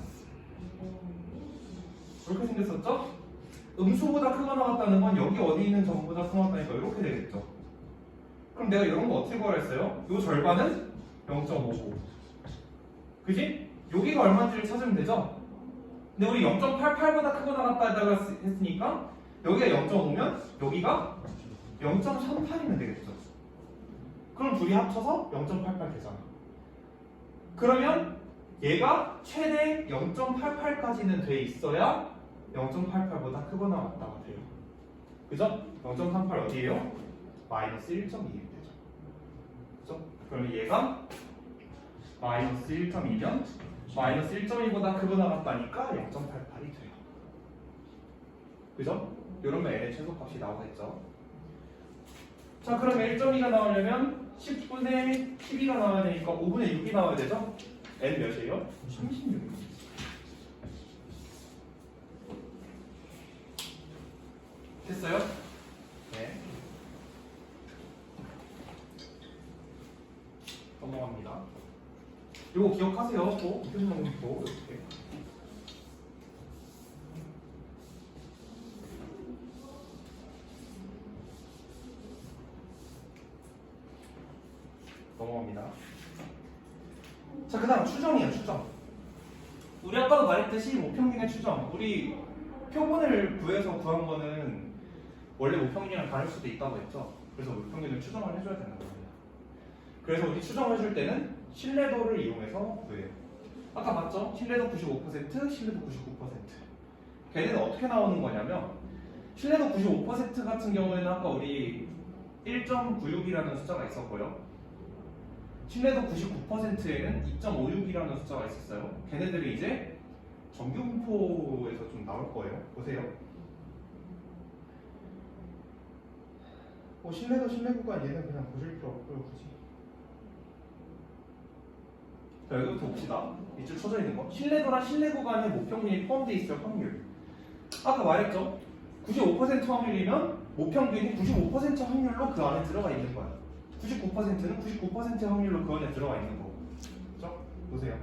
이렇게 생겼었죠? 음수보다 크거나 같다는 건 여기 어디 있는 점보다 크거나 같다니까 이렇게 되겠죠. 그럼 내가 이런 거 어떻게 구하라 했어요? 요 절반은 0.59. 그지? 여기가 얼마인지를 찾으면 되죠? 근데 우리 0.88보다 크거나 같다 했으니까 여기가 0.5면 여기가 0.38이면 되겠죠. 그럼 둘이 합쳐서 0.88 되잖아. 그러면 얘가 최대 0.88까지는 돼 있어야 0.88보다 크거나 같다가 돼요. 그죠? 0.38 어디예요? 마이너스 1.2이 되죠. 그죠? 그러면 얘가 마이너스 1.2면 마이너스 1.2보다 크거나 같다니까 0.88이 돼요. 그죠? 이러면 n의 최소값이 나오겠죠. 자, 그러면 1.2가 나오려면 10분의 12가 나와야 되니까 5분의 6이 나와야 되죠? n 몇이에요? 36입니다. 됐어요? 네. 넘어갑니다. 이거 기억하세요. 또 표준정보 이렇게. 넘어갑니다. 자, 그 다음 추정이에요, 추정. 우리 아까도 말했듯이 모평균의 추정. 우리 표본을 구해서 구한 거는 원래 모평균이랑 다를 수도 있다고 했죠. 그래서 모평균을 추정을 해줘야 되는 겁니다. 그래서 우리 추정을 해줄 때는 신뢰도를 이용해서 구해요. 아까 봤죠? 신뢰도 95%, 신뢰도 99%. 걔네는 어떻게 나오는 거냐면 신뢰도 95% 같은 경우에는 아까 우리 1.96이라는 숫자가 있었고요. 신뢰도 99%에는 2.56이라는 숫자가 있었어요. 걔네들이 이제 정규분포에서 좀 나올 거예요. 보세요. 신뢰도 신뢰 구간 얘는 그냥 보실 필요 없고요, 굳이. 자, 여기부터 봅시다. 이쪽 쳐져 있는 거. 신뢰도랑 신뢰 구간에 모평균이 포함되어 있을 확률. 아까 말했죠? 95% 확률이면 모평균이 95% 확률로 그 안에 들어가 있는 거야. 99%는 99%의 확률로 그 안에 들어가 있는 거고. 그죠? 보세요.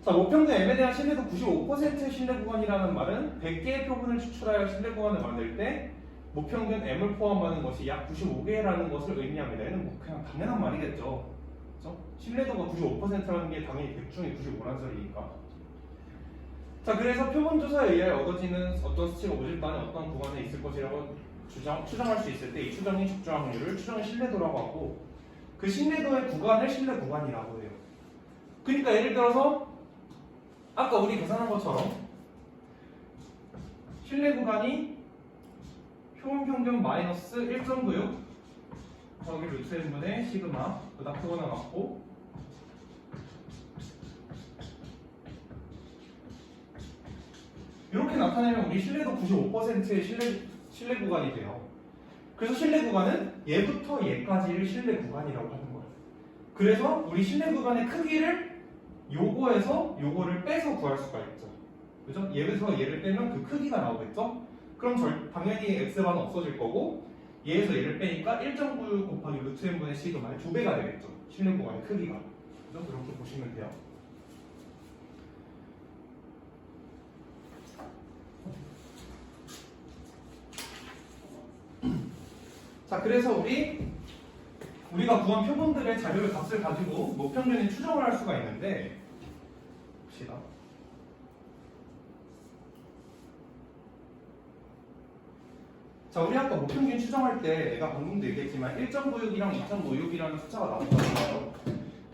자, 모평균 M에 대한 신뢰도 95%의 신뢰 구간이라는 말은 100개의 표본을 추출하여 신뢰 구간을 만들 때 모평균 M을 포함하는 것이 약 95개라는 것을 의미합니다. 얘는 뭐 그냥 당연한 말이겠죠. 그죠? 신뢰도가 95%라는 게 당연히 100 중에 95란 소리니까. 자, 그래서 표본조사에 의해 얻어지는 어떤 수치가 모집단의 어떤 구간에 있을 것이라고 추정할 수 있을 때 이 추정이 적정 확률을 추정의 신뢰도라고 하고 그 신뢰도의 구간을 신뢰 구간이라고 해요. 그러니까 예를 들어서 아까 우리 계산한 것처럼 신뢰 구간이 표본 평균 마이너스 1.96 저기 루트 n분의 시그마 그다음 표본화 맞고 이렇게 나타내면 우리 신뢰도 95%의 신뢰 구간이 돼요. 그래서 신뢰 구간은 얘부터 얘까지를 신뢰 구간이라고 하는 거예요. 그래서 우리 신뢰 구간의 크기를 요거에서 요거를 빼서 구할 수가 있죠. 그죠? 얘에서 얘를 빼면 그 크기가 나오겠죠? 그럼 당연히 x반은 없어질 거고 얘에서 얘를 빼니까 1.96 곱하기 루트 n분의 시그마의 2배가 되겠죠. 신뢰 구간의 크기가. 그죠? 그렇게 보시면 돼요. 자, 그래서 우리가 구한 표본들의 자료의 값을 가지고 모평균의 추정을 할 수가 있는데 봅시다. 자, 우리 아까 모평균 추정할 때 내가 방금도 얘기했지만 1.96이랑 2.56이라는 숫자가 나왔잖아요.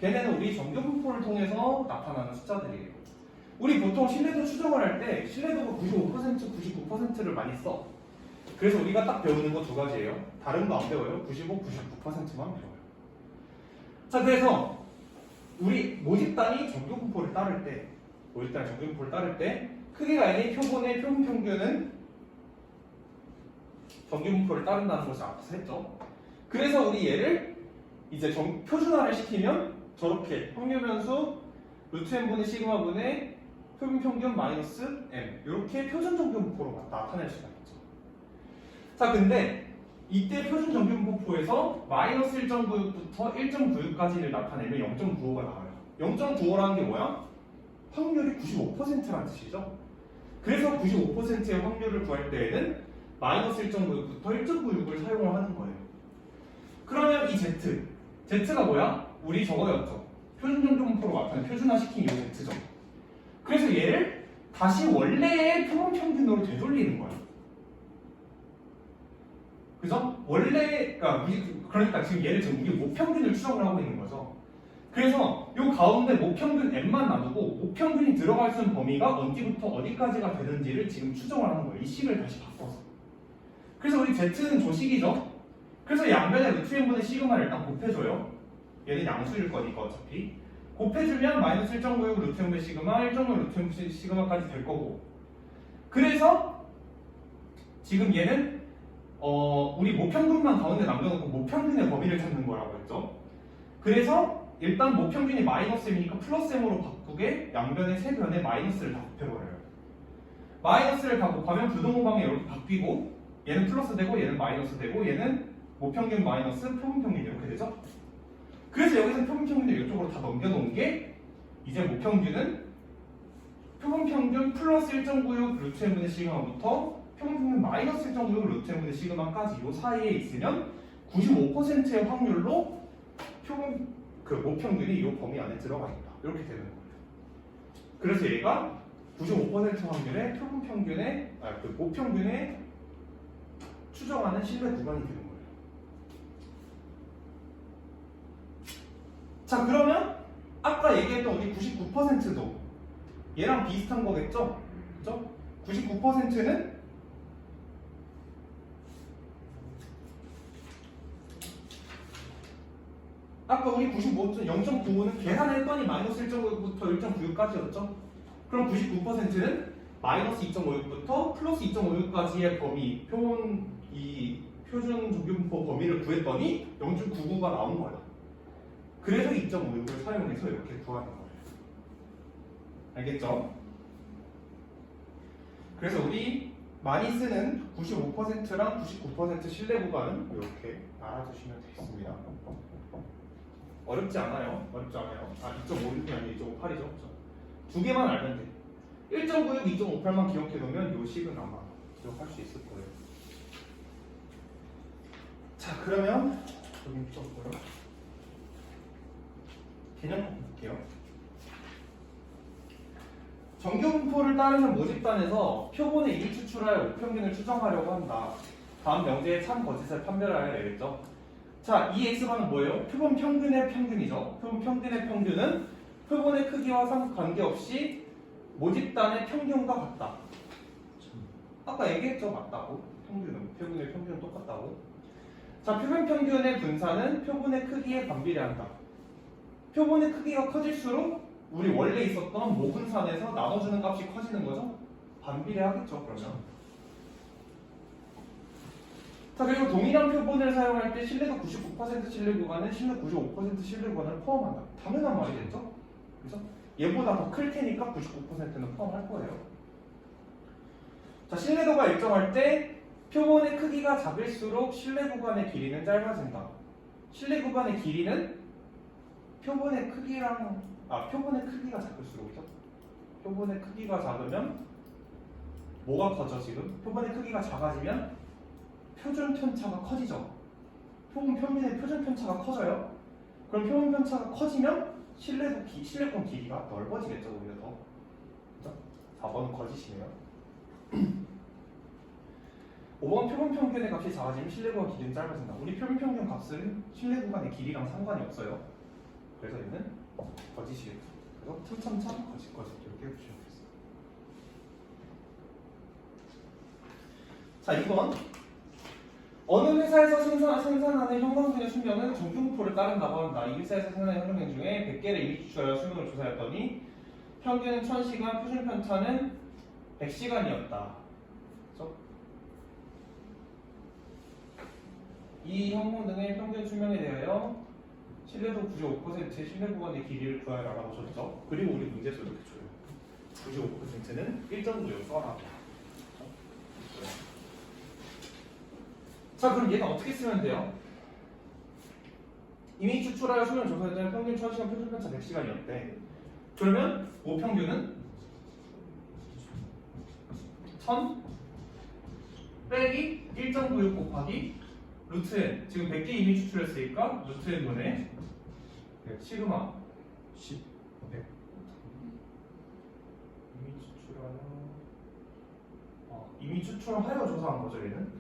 걔네는 우리 정규분포를 통해서 나타나는 숫자들이에요. 우리 보통 신뢰도 추정을 할 때 신뢰도가 95%, 99%를 많이 써. 그래서 우리가 딱 배우는 거 두 가지예요. 다른 거 안 배워요. 95, 99%만 배워요. 자, 그래서 우리 모집단이 정규분포를 따를 때 크기가 n의 표본의 표본 평균은 정규분포를 따른다는 것을 앞에서 했죠. 그래서 우리 얘를 이제 표준화를 시키면 저렇게 확률변수 루트 n분의 시그마분의 표본 평균 마이너스 m 이렇게 표준 정규분포로 나타낼 수가 있죠. 자, 근데 이때 표준 정규분포에서 마이너스 1.96부터 1.96까지를 나타내면 0.95가 나와요. 0.95라는 게 뭐야? 확률이 95%라는 뜻이죠. 그래서 95%의 확률을 구할 때에는 마이너스 1.96부터 1.96을 사용을 하는 거예요. 그러면 이 Z가 뭐야? 우리 저거였죠. 표준 정규분포로 나타낸 표준화시킨 이 Z죠. 그래서 얘를 다시 원래의 표본 평균으로 되돌리는 거예요. 그죠? 그러니까 지금 얘를 지금 우리 모평균을 추정을 하고 있는 거죠. 그래서 요 가운데 모평균 n만 놔두고 모평균이 들어갈 수 있는 범위가 어디부터 어디까지가 되는지를 지금 추정을 하는 거예요. 이 식을 다시 바꿔서. 그래서 우리 Z는 조식이죠. 그래서 양변에 루트 n분의 시그마를 일단 곱해줘요. 얘는 양수일 거니까 어차피. 곱해주면 마이너스 1.96 루트 n분의 시그마, 1.5 루트 n분의 시그마까지 될 거고. 그래서 지금 얘는 우리 모평균만 가운데 남겨놓고 모평균의 범위를 찾는 거라고 했죠. 그래서 일단 모평균이 마이너스 m이니까 플러스 m으로 바꾸게 양변의 세 변에 마이너스를 다 곱해버려요. 마이너스를 다 곱하면 부동호방이 이렇게 바뀌고 얘는 플러스 되고 얘는 마이너스 되고 얘는 모평균 마이너스 표본평균 이렇게 되죠. 그래서 여기서 표본평균을 이쪽으로 다 넘겨놓은 게 이제 모평균은 표본평균 플러스 1.96 루트 n분의 시그마부터 표본평균 마이너스 1.96 루트 n분의 시그마까지 이 사이에 있으면 95%의 확률로 모평균이 이 범위 안에 들어가 있다. 이렇게 되는 거예요. 그래서 얘가 95% 확률의 모평균에 추정하는 신뢰 구간이 되는 거예요. 자, 그러면 아까 얘기했던 우리 99%도 얘랑 비슷한 거겠죠? 그죠? 99%는 아까 우리 0.95는 계산했더니 마이너스 1.5부터 1.96까지였죠? 그럼 99%는 마이너스 2.56부터 플러스 2.56까지의 범위, 표준 조균포 범위를 구했더니 0.99가 나온 거야. 그래서 2.56을 사용해서 이렇게 구하는 거예요. 알겠죠? 그래서 우리 많이 쓰는 95%랑 99% 신뢰 구간은 이렇게 알아두시면 되겠습니다. 어렵지 않아요. 2.56이 아니고 2.58이죠. 두 개만 알면 돼. 1.96, 2.58만 기억해 놓으면 요 식은 아마 기억할 수 있을 거예요. 자, 그러면 여기 붙였고요. 개념 볼게요. 정규분포를 따르는 모집단에서 표본의 이미 추출하여 우평균을 추정하려고 한다. 다음 명제의 참 거짓을 판별하여야 되겠죠. 자, 이 x반은 뭐예요? 표본 평균의 평균이죠. 표본 평균의 평균은 표본의 크기와 관계없이 모집단의 평균과 같다. 아까 얘기했죠? 맞다고. 표본의 평균은 똑같다고. 자, 표본 평균의 분산은 표본의 크기에 반비례한다. 표본의 크기가 커질수록 우리 원래 있었던 모분산에서 나눠주는 값이 커지는 거죠? 반비례하겠죠, 그러면. 자, 그리고 동일한 표본을 사용할 때 신뢰도 99% 신뢰 구간은 신뢰 95% 신뢰 구간을 포함한다. 당연한 말이겠죠? 그죠? 얘보다 더 클 테니까 99%는 포함할 거예요. 자, 신뢰도가 일정할 때 표본의 크기가 작을수록 신뢰 구간의 길이는 짧아진다. 신뢰 구간의 길이는 표본의 크기가 작을수록이죠. 표본의 크기가 작으면 뭐가 커져 지금? 표본의 크기가 작아지면 표준 편차가 커지죠. 표본 평균의 표준 편차가 커져요. 그럼 표본 편차가 커지면 신뢰권 길이가 넓어지겠죠, 오히려 더. 그죠? 4번은 거짓이네요. 5번 표본 평균의 값이 작아지면 신뢰 구간 길이는 짧아진다. 우리 표본 평균 값은 신뢰 구간의 길이랑 상관이 없어요. 그래서 얘는 거짓이겠죠. 그래서 참참참 거짓 이렇게 해주시면 되겠습니다. 자, 2번. 어느 회사에서 생산하는 형광등의 수명은 정규분포를 따른다고 한다. 이 회사에서 생산하는 형광등 중에 100개를 이미 추출하여 수명을 조사했더니 평균은 1000시간, 표준 편차는 100시간이었다. 그렇죠? 이 형광등의 평균 수명에 대하여 신뢰도 95%의 신뢰 구간의 길이를 구하라고 줬죠. 그리고 우리 문제에서 이렇게 줘요. 95%는 1.96 써라. 자, 그럼 얘는 어떻게 쓰면 돼요? 이미 추출하여 수명 조사했더니 평균 1000시간, 표준 편차 100시간이었대. 그러면 모평균은 1000 빼기 1.96 곱하기 루트 n. 지금 100개 이미 추출했으니까 루트 n분의 시그마 10 100 이미 추출하여 조사한 거죠, 얘는.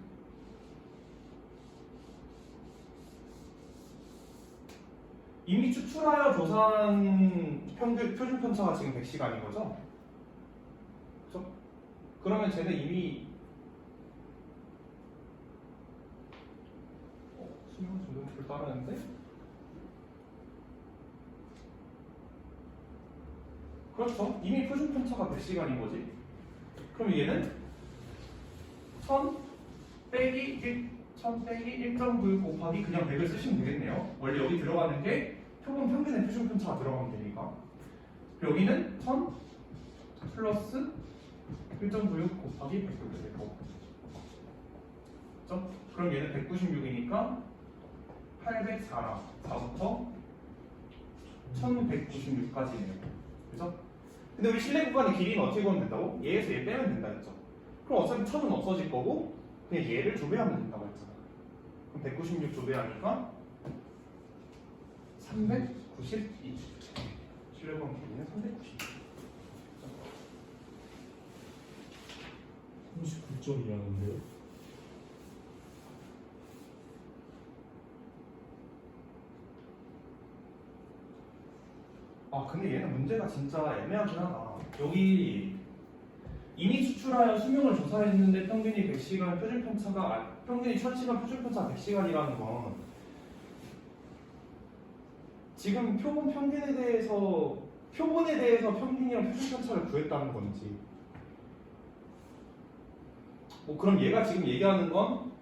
이미 추출하여 조사한 표준 편차가 지금 100시간인 거죠? 그렇죠? 그러면 쟤는 이미 수명 정도를 따르는데? 그렇죠? 이미 표준 편차가 100시간인 거지? 그럼 얘는 1000 빼기 1.9 곱하기 그냥 100을 쓰시면 되겠네요. 원래 여기 들어가는 게 표본 평균의 표준 편차가 들어가면 되니까. 여기는 1000 플러스 1.96 곱하기 100 이렇게 될 거고. 그죠? 그럼 얘는 196이니까 804랑 4부터 1196까지네요. 그죠? 근데 우리 실내 구간의 길이는 어떻게 구하면 된다고? 얘에서 얘 빼면 된다 했죠. 그럼 어차피 1000은 없어질 거고 그냥 얘를 조배하면 된다고 했잖아. 그럼 196 조배하니까 392. 실내 구간 길이는 392. 39.2하는데요? 아 근데 얘는 문제가 진짜 애매하긴 하다. 여기 이미 추출하여 수명을 조사했는데 평균이 100시간 표준 편차가 평균이 1000시간 표준 편차 100시간이라는 건 지금 표본에 대해서 평균이랑 표준 편차를 구했다는 건지 뭐 그럼 얘가 지금 얘기하는 건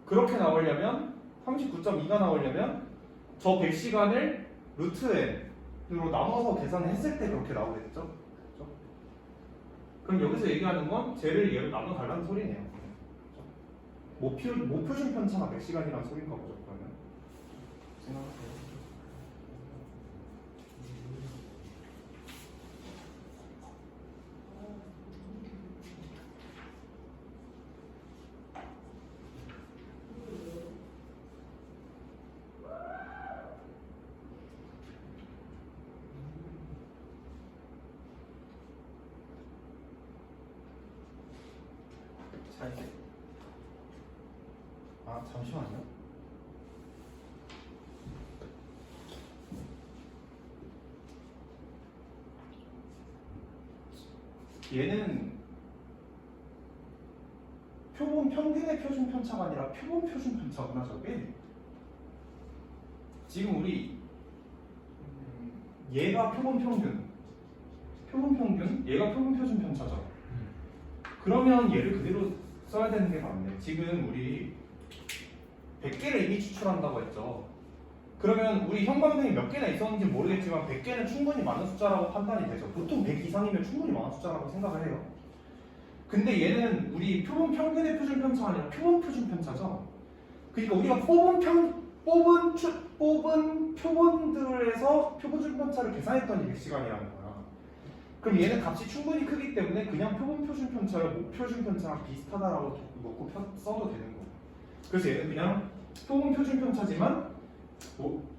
그렇게 나오려면 39.2가 나오려면 저 100시간을 루트 n으로 나눠서 계산을 했을 때 그렇게 나오겠죠? 그렇죠? 그럼 여기서 얘기하는 건 쟤를 얘로 나눠 달라는 소리네요. 그렇죠? 모표준 편차가 100시간이라는 소리인가 보죠. 그러면 생각하세요. 자 이제 잠시만요. 얘는 표본 평균의 표준 편차가 아니라 표본 표준 편차구나 저게. 지금 우리 얘가 표본 평균, 얘가 표본 표준 편차죠. 그러면 얘를 그대로 써야 되는 게 맞네. 지금 우리 100개를 이미 추출한다고 했죠. 그러면 우리 형광등이 몇 개나 있었는지 모르겠지만 100개는 충분히 많은 숫자라고 판단이 되죠. 보통 100 이상이면 충분히 많은 숫자라고 생각을 해요. 근데 얘는 우리 표본 평균의 표준 편차가 아니라 표본 표준 편차죠. 그러니까 우리가 뽑은 표본들에서 표준 편차를 계산했더니 100시간이라는 거야. 그럼 얘는 값이 충분히 크기 때문에 그냥 표본 표준 편차를 목표준 편차랑 비슷하다라고 놓고 써도 되는 거예요. 그래서 얘는 그냥 표본 표준 편차지만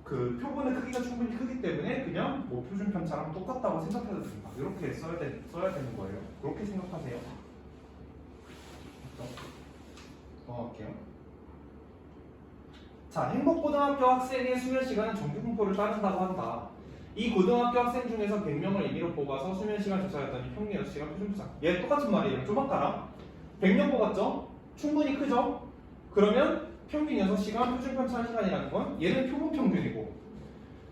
그 표본의 크기가 충분히 크기 때문에 그냥 표준 편차랑 똑같다고 생각해도 된다. 이렇게 써야 되는 거예요. 그렇게 생각하세요. 넘어갈게요. 자, 행복고등학교 학생의 수면 시간은 정규분포를 따른다고 한다. 이 고등학교 학생 중에서 100명을 임의로 뽑아서 수면 시간 조사했더니 평균 6시간 표준 편차. 얘 똑같은 말이에요. 좀 아까랑 100명 뽑았죠? 충분히 크죠? 그러면 평균 6시간 표준 편차 1시간이라는 건 얘는 표본 평균이고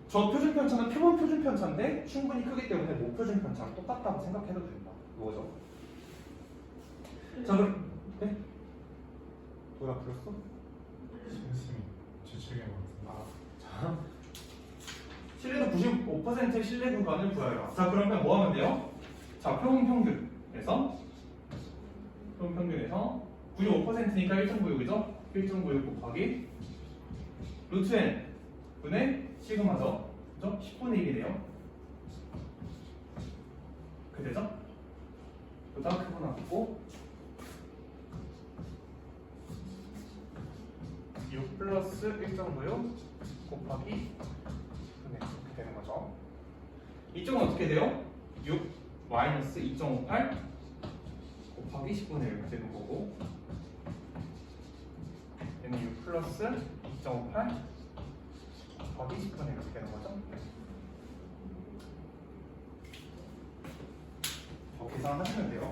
저 표준 편차는 표본 표준 편차인데 충분히 크기 때문에 모표준 편차랑 똑같다고 생각해도 된다. 이거죠. 자 그럼 네? 뭐라 그랬어? 선생님이 제 책에 나왔어요. 자 신뢰도 95%의 신뢰 구간을 구하여라. 자 그러면 뭐 하면 돼요? 자 표본 평균에서 95%니까 1.96이죠? 1.96 곱하기 루트 n 분의 시그마죠? 그죠? 10분의 1이네요. 그 되죠? 보다 크고 낮고 6 플러스 1.96 곱하기 분의 이렇게 되는 거죠. 이쪽은 어떻게 돼요? 6 마이너스 2.58 곱하기 10분의 1 이렇게 되는 거고 얘는 6 플러스 2.58 곱하기 10분의 1 이렇게 되는 거죠. 계산하시면 돼요.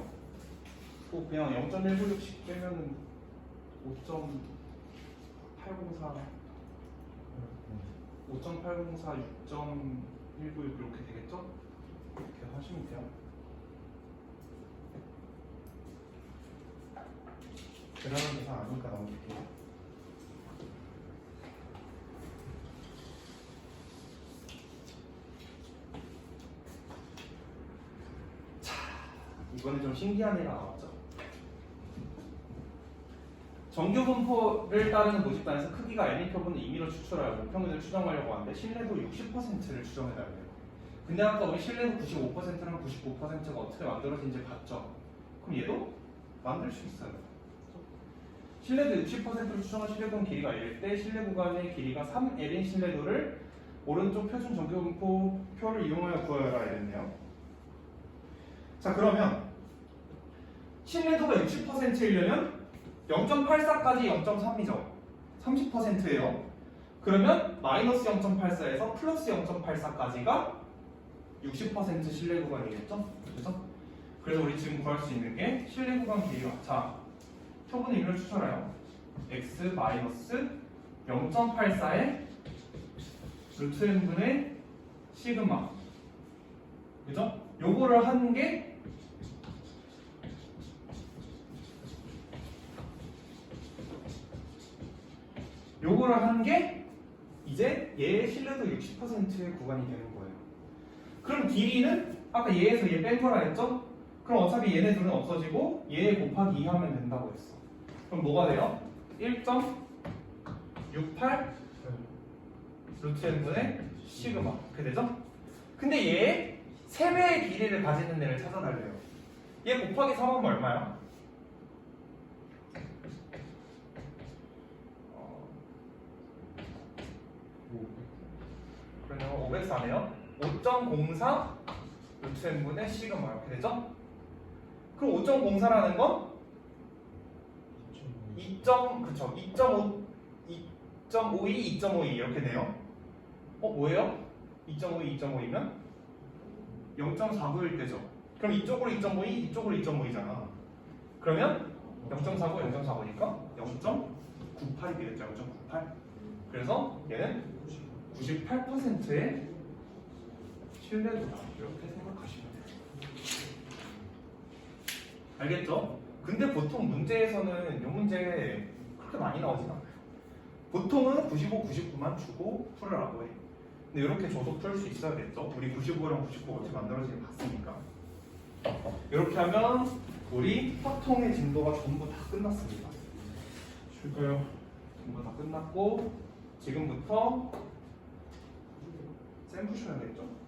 꼭 그냥 0.196씩 빼면은 5.804 6.196 이렇게 되겠죠? 이렇게 하시면 돼요. 대단한 계산 아니니까 넘길게요. 이번에 좀 신기한 애가 나왔죠. 정규 분포를 따르는 모집단에서 크기가 n의 표본을 임의로 추출하여 평균을 추정하려고 하는데 신뢰도 60%를 추정해달래요. 근데 아까 우리 신뢰도 95%랑 99%가 어떻게 만들어진지 봤죠? 그럼 얘도 만들 수 있어요. 신뢰도 60%를 추정한 신뢰도는 길이가 L일 때 신뢰 구간의 길이가 3L인 신뢰도를 오른쪽 표준 정규 분포 표를 이용하여 구하여라 이랬네요. 자, 그러면 신뢰도가 60%이려면 0.84까지 0.3이죠. 30%예요. 그러면 마이너스 0.84에서 플러스 0.84까지가 60% 신뢰 구간이겠죠? 그죠? 그래서 우리 지금 구할 수 있는 게 신뢰 구간 길이가, 자, 표본의 임의를 추출하여 x 마이너스 0.84의 루트 n분의 시그마, 그죠? 요거를 하는 게 이제 얘의 신뢰도 60%의 구간이 되는 거예요. 그럼 길이는 아까 얘에서 얘 뺀 거라 했죠? 그럼 어차피 얘네 둘은 없어지고 얘 곱하기 2 하면 된다고 했어. 그럼 뭐가 돼요? 1.68 루트 n분의 시그마, 그렇게 되죠? 근데 얘의 3배의 길이를 가지는 애를 찾아달래요. 얘 곱하기 3하면 얼마야? 그러면 504네요. 5.04 루트 n분의 시그마 이렇게 되죠? 그럼 5.04라는 건 2.52, 2.52 이렇게 돼요. 뭐예요? 2.52, 2.52면 0.49일 때죠. 그럼 이쪽으로 2.52, 이쪽으로 2.52잖아. 그러면 0.49, 0.49니까 0.98이 되겠죠. 0.98. 그래서 얘는 98%의 신뢰도다. 이렇게 생각하시면 돼요. 알겠죠? 근데 보통 문제에서는 이 문제 그렇게 많이 나오진 않아요. 보통은 95, 99만 주고 풀으라고 해. 근데 이렇게 줘도 풀 수 있어야겠죠? 우리 95랑 99 어떻게 만들어지는지 봤으니까. 이렇게 하면 우리 확통의 진도가 전부 다 끝났습니다. 쉴까요? 전부 다 끝났고 지금부터 쌤 푸셔야겠죠?